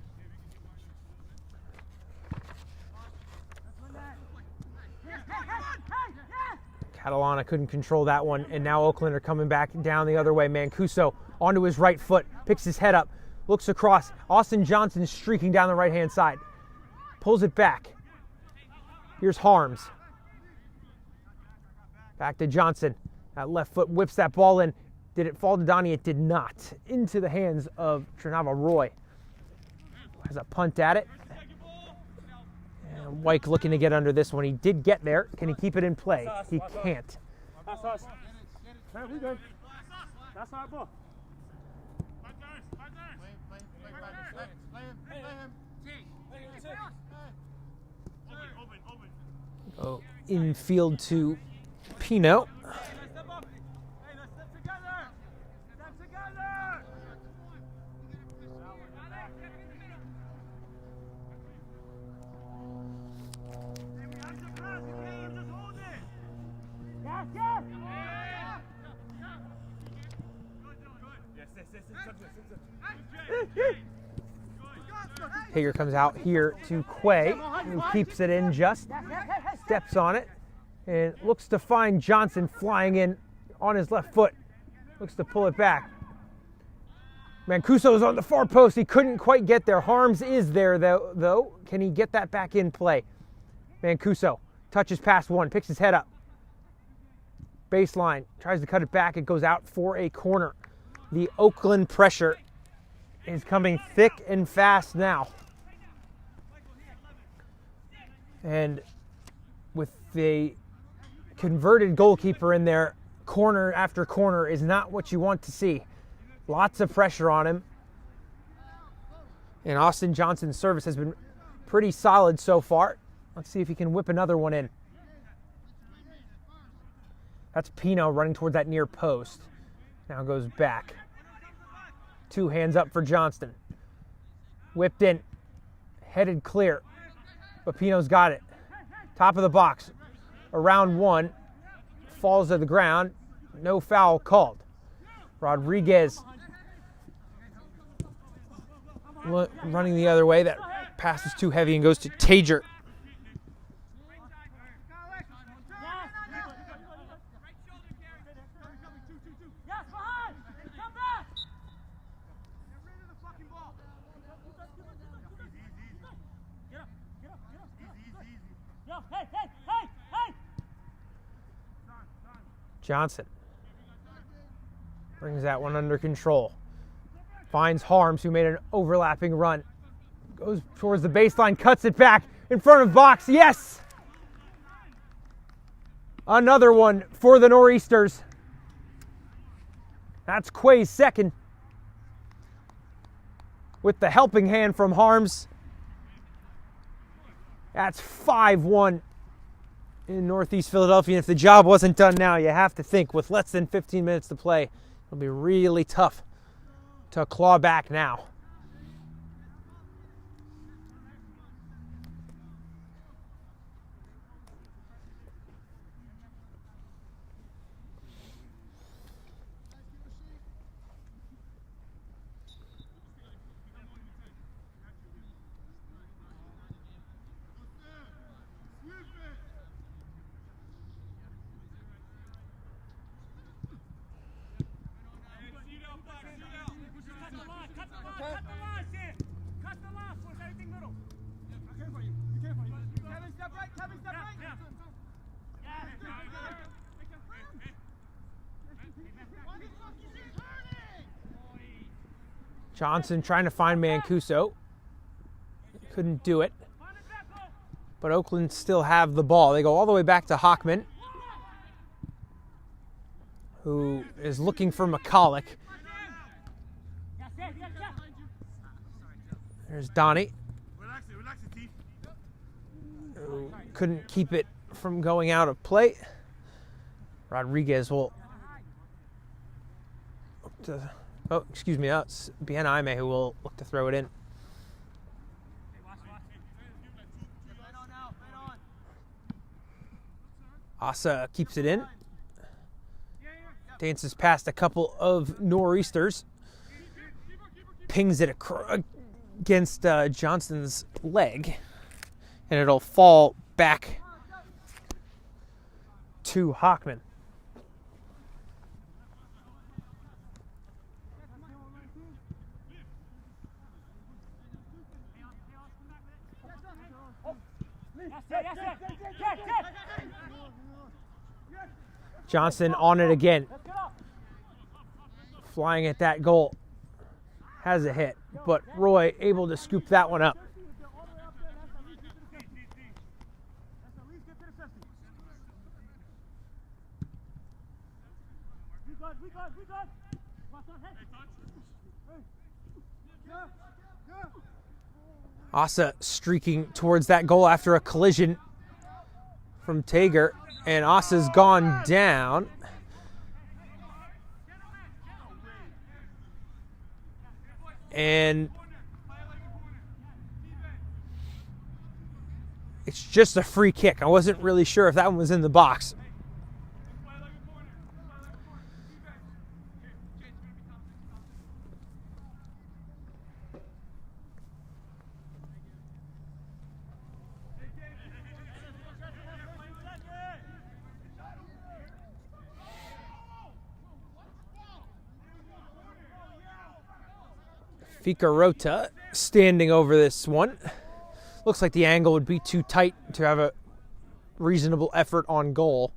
S4: Catalana couldn't control that one, and now Oaklyn are coming back down the other way. Mancuso onto his right foot, picks his head up, looks across. Austin Johnson streaking down the right-hand side. Pulls it back. Here's Harms. Back to Johnson. That left foot whips that ball in. Did it fall to Donnie? It did not. Into the hands of Trinava Roy. Has a punt at it. And Wyke looking to get under this one. He did get there. Can he keep it in play? He can't.
S2: That's us. Hey, we good. That's our ball.
S4: Oh, infield to Pino. Hager comes out here to Quay, who keeps it in just, steps on it, and looks to find Johnson flying in on his left foot. Looks to pull it back. Mancuso's on the far post. He couldn't quite get there. Harms is there, though. Can he get that back in play? Mancuso touches past one, picks his head up. Baseline, tries to cut it back. It goes out for a corner. The Oaklyn pressure is coming thick and fast now. And with the converted goalkeeper in there, corner after corner is not what you want to see. Lots of pressure on him. And Austin Johnson's service has been pretty solid so far. Let's see if he can whip another one in. That's Pino running towards that near post. Now goes back. 2 hands up for Johnston. Whipped in. Headed clear. But Pino's got it. Top of the box. Around 1. Falls to the ground. No foul called. Rodriguez running the other way. That pass is too heavy and goes to Tager. Johnson brings that one under control. Finds Harms, who made an overlapping run. Goes towards the baseline, cuts it back in front of box. Yes! Another one for the Nor'easters. That's Quay's second. With the helping hand from Harms. That's 5-1 in Northeast Philadelphia. And if the job wasn't done now, you have to think with less than 15 minutes to play, it'll be really tough to claw back now. Johnson trying to find Mancuso. Couldn't do it. But Oakland still have the ball. They go all the way back to Hockman, who is looking for McCulloch. There's Donnie, who couldn't keep it from going out of play. Rodriguez will... That's Bien Aime who will look to throw it in. Asa keeps it in. Dances past a couple of Nor'easters. Pings it against Johnson's leg. And it'll fall back to Hockman. Johnson on it again. Flying at that goal. Has a hit, but Roy able to scoop that one up. Asa streaking towards that goal after a collision from Tager, and Asa's gone down. And it's just a free kick. I wasn't really sure if that one was in the box. Ficarota standing over this one. Looks like the angle would be too tight to have a reasonable effort on goal.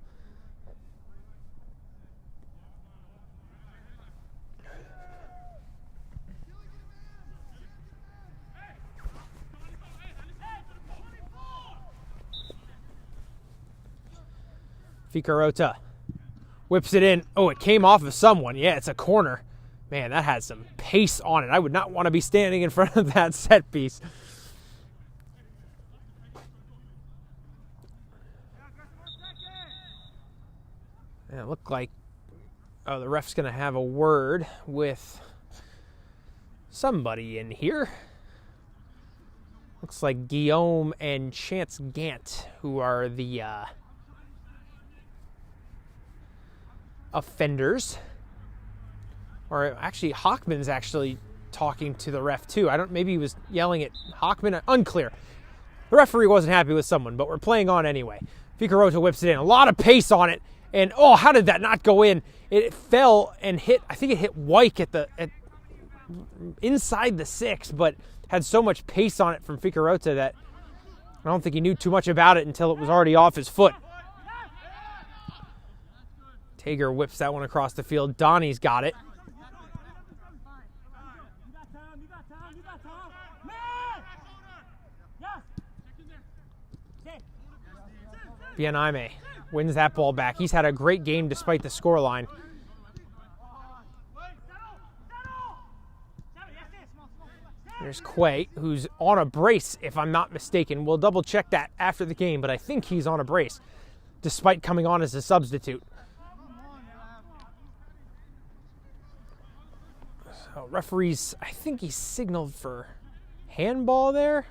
S4: Ficarota whips it in. Oh, it came off of someone. Yeah, it's a corner. Man, that had some pace on it. I would not want to be standing in front of that set piece. And it looked like, oh, the ref's going to have a word with somebody in here. Looks like Guillaume and Chance Gant, who are the offenders. Or actually, Hockman's actually talking to the ref too. Maybe he was yelling at Hockman. Unclear. The referee wasn't happy with someone, but we're playing on anyway. Ficarota whips it in. A lot of pace on it. And oh, how did that not go in? It fell and hit, I think it hit Wyke at inside the 6, but had so much pace on it from Ficarota that I don't think he knew too much about it until it was already off his foot. Tager whips that one across the field. Donnie's got it. Bianaime wins that ball back. He's had a great game despite the scoreline. There's Quay, who's on a brace, if I'm not mistaken. We'll double check that after the game, but I think he's on a brace, despite coming on as a substitute. So referees, I think he signaled for handball there.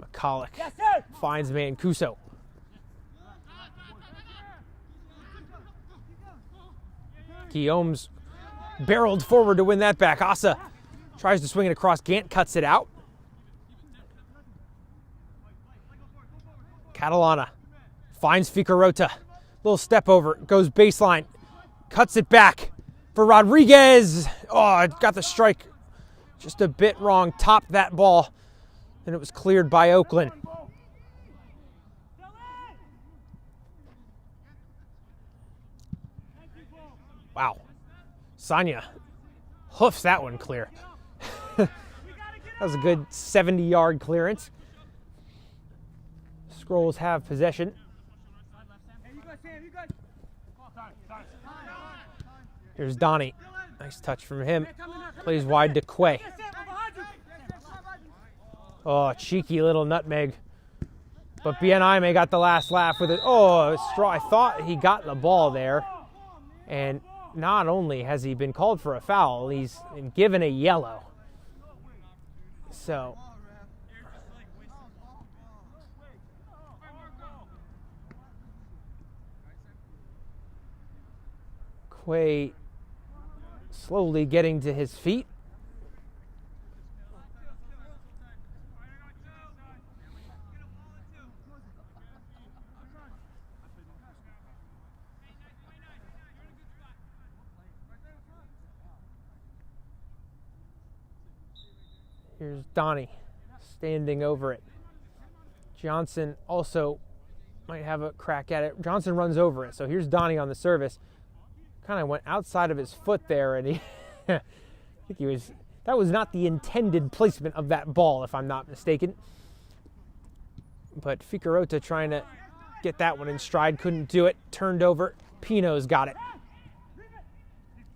S4: McCulloch finds Mancuso. Guillaume's barreled forward to win that back. Asa tries to swing it across. Gant cuts it out. Catalana finds Ficarota. Little step over. Goes baseline. Cuts it back for Rodriguez. Oh, it got the strike just a bit wrong. Topped that ball. And it was cleared by Oaklyn. Wow. Sanya hoofs that one clear. That was a good 70-yard clearance. Scrolls have possession. Here's Donnie. Nice touch from him. Plays wide to Quay. Oh, cheeky little nutmeg. But Bianaime got the last laugh with it. Oh, straw. I thought he got the ball there. And not only has he been called for a foul, he's been given a yellow. So Quay slowly getting to his feet. Here's Donnie standing over it. Johnson also might have a crack at it. Johnson runs over it. So here's Donnie on the service. Kind of went outside of his foot there, and he I think that was not the intended placement of that ball, if I'm not mistaken. But Ficarota trying to get that one in stride, couldn't do it. Turned over. Pino's got it.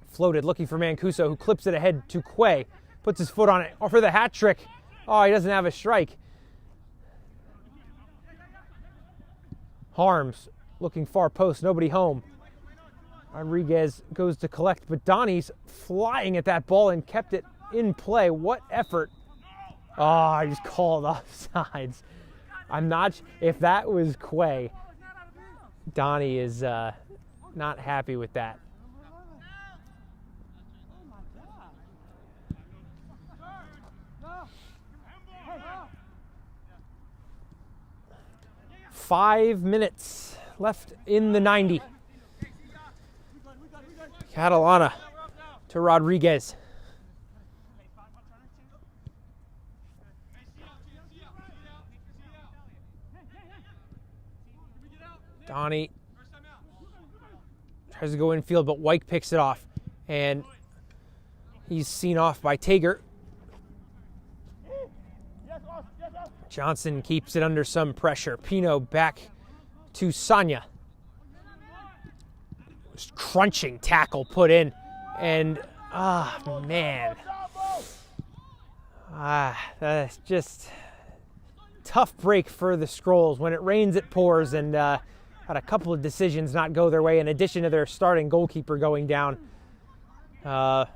S4: Floated, looking for Mancuso, who clips it ahead to Quay. Puts his foot on it for the hat trick. Oh, he doesn't have a strike. Harms looking far post, nobody home. Rodriguez goes to collect, but Donnie's flying at that ball and kept it in play. What effort. Oh, he's called offsides. I'm not, if that was Quay, Donnie is not happy with that. 5 minutes left in the 90. Catalana to Rodriguez. Donnie tries to go infield, but Wyke picks it off. And he's seen off by Tager. Johnson keeps it under some pressure. Pino back to Sanya. Just crunching tackle put in. And, man. That's just tough break for the Skrulls. When it rains, it pours, and had a couple of decisions not go their way in addition to their starting goalkeeper going down. But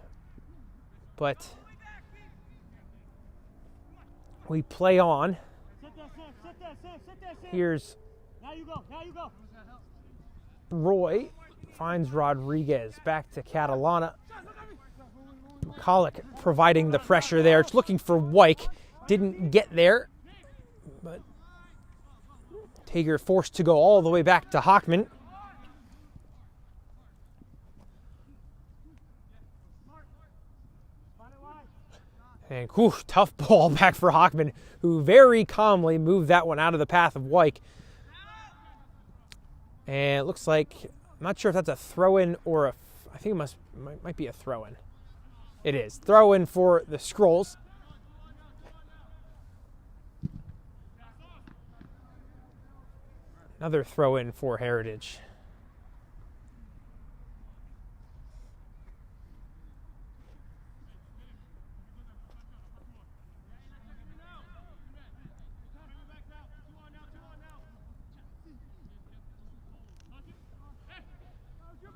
S4: we play on. Here's Roy, finds Rodriguez, back to Catalana. McCulloch providing the pressure there. It's looking for Wyke, didn't get there, but Tager forced to go all the way back to Hockman. And tough ball back for Hockman, who very calmly moved that one out of the path of Wyke. And it looks like, I'm not sure if that's a throw-in or I think it might be a throw-in. It is. Throw-in for the Skrulls. Another throw-in for Heritage.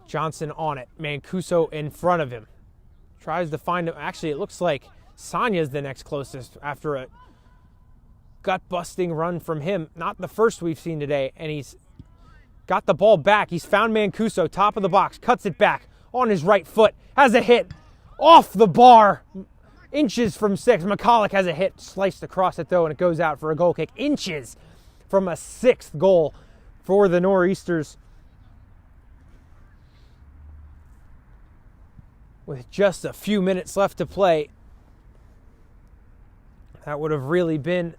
S4: Johnson on it. Mancuso in front of him. Tries to find him. Actually, it looks like Sanya's the next closest after a gut-busting run from him. Not the first we've seen today. And he's got the ball back. He's found Mancuso, top of the box. Cuts it back on his right foot. Has a hit off the bar. Inches from 6. McCulloch has a hit sliced across it, though, and it goes out for a goal kick. Inches from a 6th goal for the Nor'easters. With just a few minutes left to play, that would have really been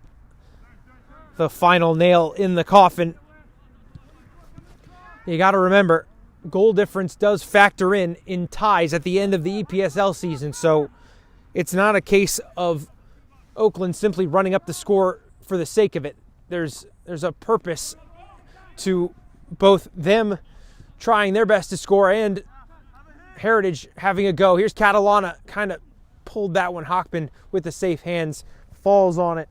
S4: the final nail in the coffin. You got to remember, goal difference does factor in ties at the end of the EPSL season, so it's not a case of Oaklyn simply running up the score for the sake of it. There's a purpose to both them trying their best to score and Heritage having a go. Here's Catalana, kind of pulled that one. Hockman with the safe hands falls on it.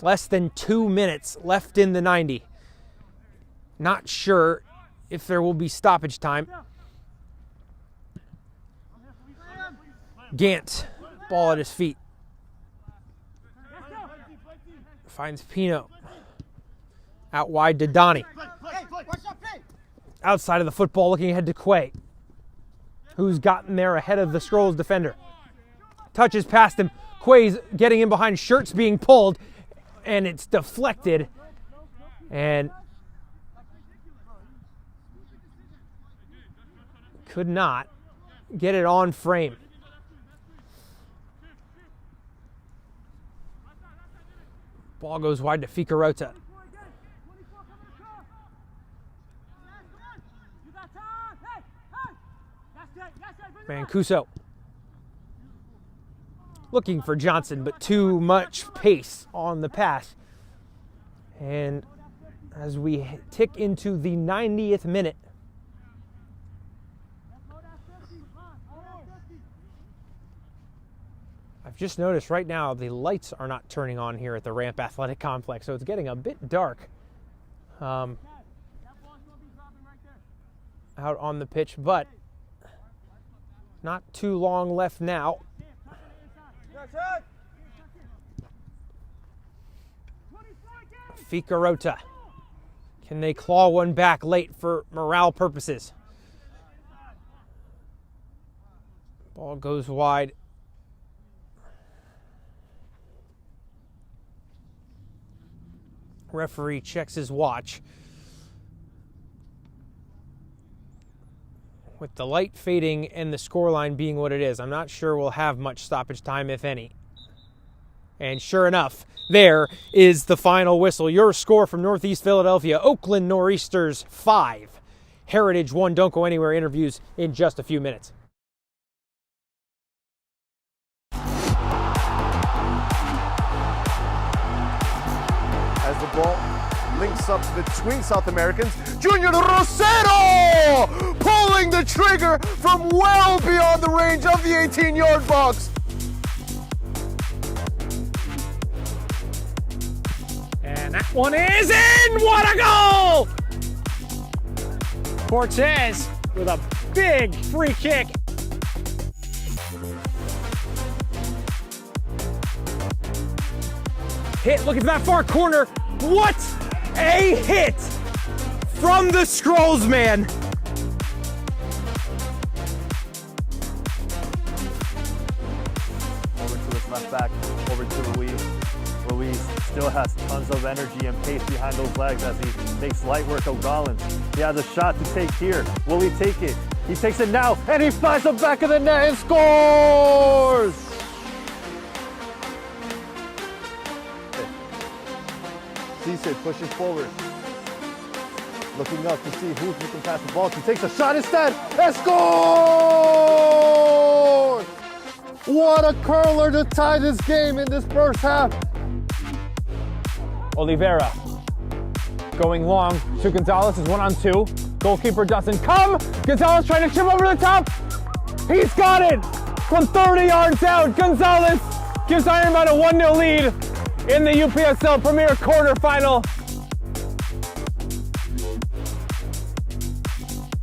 S4: Less than 2 minutes left in the 90. Not sure if there will be stoppage time. Gant, ball at his feet. Finds Pino. Out wide to Donnie. Outside of the football, looking ahead to Quay, who's gotten there ahead of the Skrulls defender. Touches past him. Quay's getting in behind, shirts being pulled, and it's deflected. And could not get it on frame. Ball goes wide to Ficarota. Mancuso looking for Johnson, but too much pace on the pass. And as we tick into the 90th minute, I've just noticed right now the lights are not turning on here at the Ramp Athletic Complex, so it's getting a bit dark out on the pitch, but not too long left now. Ficarota. Can they claw one back late for morale purposes? Ball goes wide. Referee checks his watch. With the light fading and the scoreline being what it is, I'm not sure we'll have much stoppage time, if any. And sure enough, there is the final whistle. Your score from Northeast Philadelphia, Oaklyn Nor'easters 5, Heritage 1. Don't go anywhere. Interviews in just a few minutes.
S7: As the ball links up between South Americans, Junior Rosero pulling the trigger from well beyond the range of the 18-yard box.
S4: And that one is in! What a goal! Cortez with a big free kick. Hit, looking for that far corner. What a hit from the Scrolls man.
S5: Over to his left back, over to Luis. Luis still has tons of energy and pace behind those legs as he makes light work of Gollins. He has a shot to take here. Will he take it? He takes it now, and he finds the back of the net and scores! Cisse pushes forward, looking up to see who can pass the ball to. Takes a shot instead, and scores! What a curler to tie this game in this first half.
S6: Oliveira going long to Gonzalez is 1-on-2. Goalkeeper doesn't come. Gonzalez trying to chip over the top. He's got it from 30 yards out. Gonzalez gives Ironman a 1-0 lead in the UPSL Premier quarterfinal.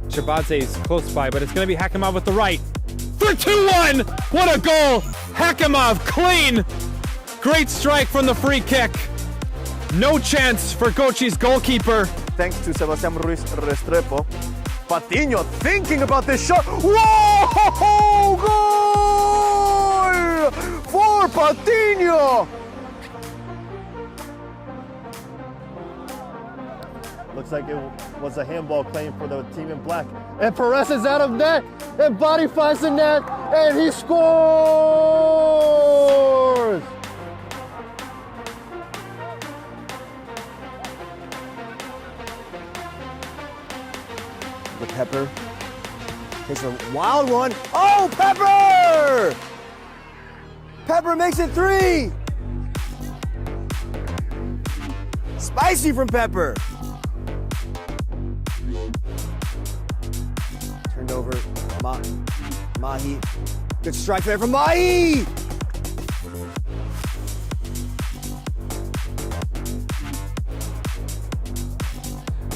S6: Shabadze is close by, but it's going to be Hakimov with the right. For 2-1! What a goal! Hakimov, clean! Great strike from the free kick. No chance for Gochi's goalkeeper.
S7: Thanks to Sebastián Ruiz Restrepo. Patiño thinking about this shot. Whoa! Goal! For Patiño!
S5: Looks like it was a handball claim for the team in black. And Perez is out of net, and Body finds the net, and he scores!
S10: The Pepper takes a wild one. Oh, Pepper! Pepper makes it 3! Spicy from Pepper. Turned over, Mahi. Good strike there from Mahi!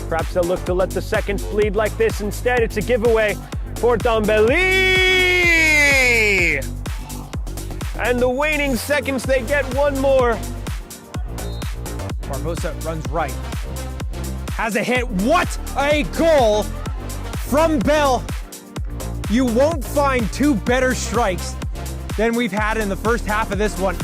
S6: Perhaps they'll look to let the seconds bleed like this. Instead, it's a giveaway for Dembele. And the waning seconds, they get one more.
S4: Barbosa runs right. Has a hit. What a goal from Bell. You won't find two better strikes than we've had in the first half of this one.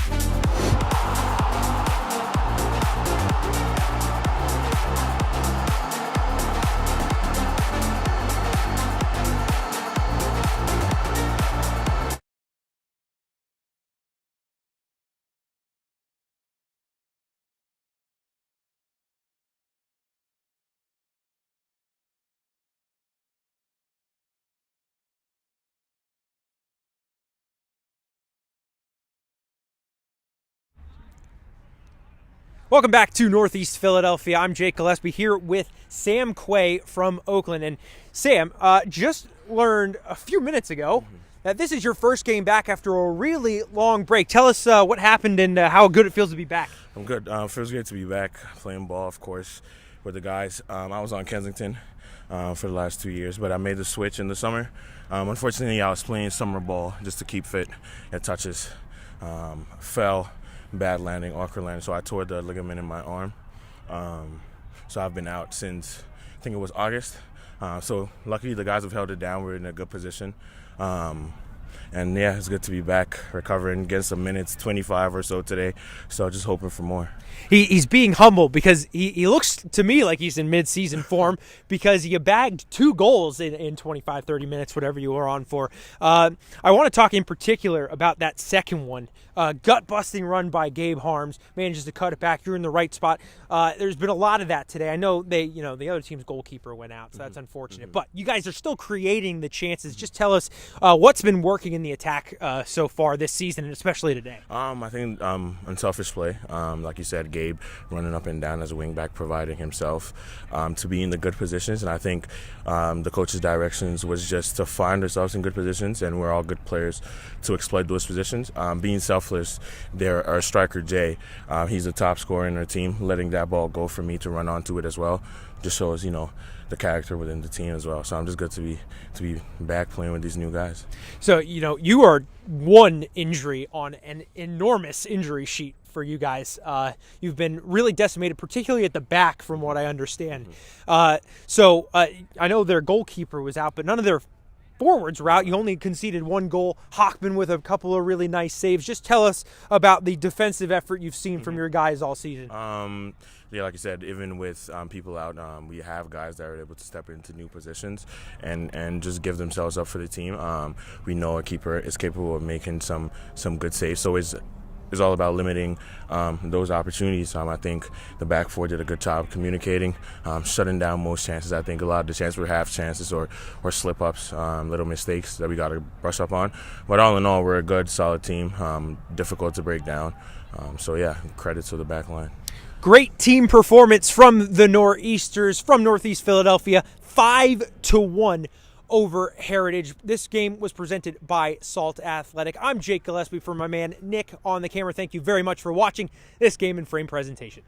S4: Welcome back to Northeast Philadelphia. I'm Jake Gillespie here with Sam Quay from Oaklyn. And Sam, just learned a few minutes ago that this is your first game back after a really long break. Tell us what happened and how good it feels to be back.
S11: I'm good. Feels good to be back playing ball, of course, with the guys. I was on Kensington for the last 2 years, but I made the switch in the summer. Unfortunately, I was playing summer ball just to keep fit at touches. Fell. Bad landing, awkward landing, so I tore the ligament in my arm. So I've been out since, I think it was August. So luckily the guys have held it down. We're in a good position. And yeah, it's good to be back, recovering, getting some minutes, 25 or so today. So just hoping for more.
S4: He's being humble because he looks to me like he's in mid-season form because you bagged 2 goals in 25, 30 minutes, whatever you were on for. I want to talk in particular about that second one. Gut-busting run by Gabe Harms, manages to cut it back. You're in the right spot. There's been a lot of that today. I know the other team's goalkeeper went out, so that's unfortunate. But you guys are still creating the chances. Just tell us what's been working in the attack so far this season, and especially today.
S11: I think unselfish play, like you said, Gabe running up and down as a wingback, providing himself to be in the good positions. And I think the coach's directions was just to find ourselves in good positions, and we're all good players to exploit those positions. Being selfless, our striker Jay, he's the top scorer in our team. Letting that ball go for me to run onto it as well just shows, the character within the team as well. So I'm just good to be back playing with these new guys.
S4: So, you are one injury on an enormous injury sheet for you guys. You've been really decimated, particularly at the back, from what I understand. So I know their goalkeeper was out, but none of their forwards were out. You only conceded 1 goal. Hockman with a couple of really nice saves. Just tell us about the defensive effort you've seen from your guys all season.
S11: Yeah, like I said, even with people out, we have guys that are able to step into new positions and just give themselves up for the team. We know a keeper is capable of making some good saves. So it's all about limiting those opportunities. I think the back four did a good job communicating, shutting down most chances. I think a lot of the chances were half chances or slip-ups, little mistakes that we got to brush up on. But all in all, we're a good, solid team, difficult to break down. So, yeah, credit to the back line.
S4: Great team performance from the Nor'easters from Northeast Philadelphia, 5-1 over Heritage. This game was presented by Salt Athletic. I'm Jake Gillespie for my man Nick on the camera. Thank you very much for watching this Game and Frame presentation.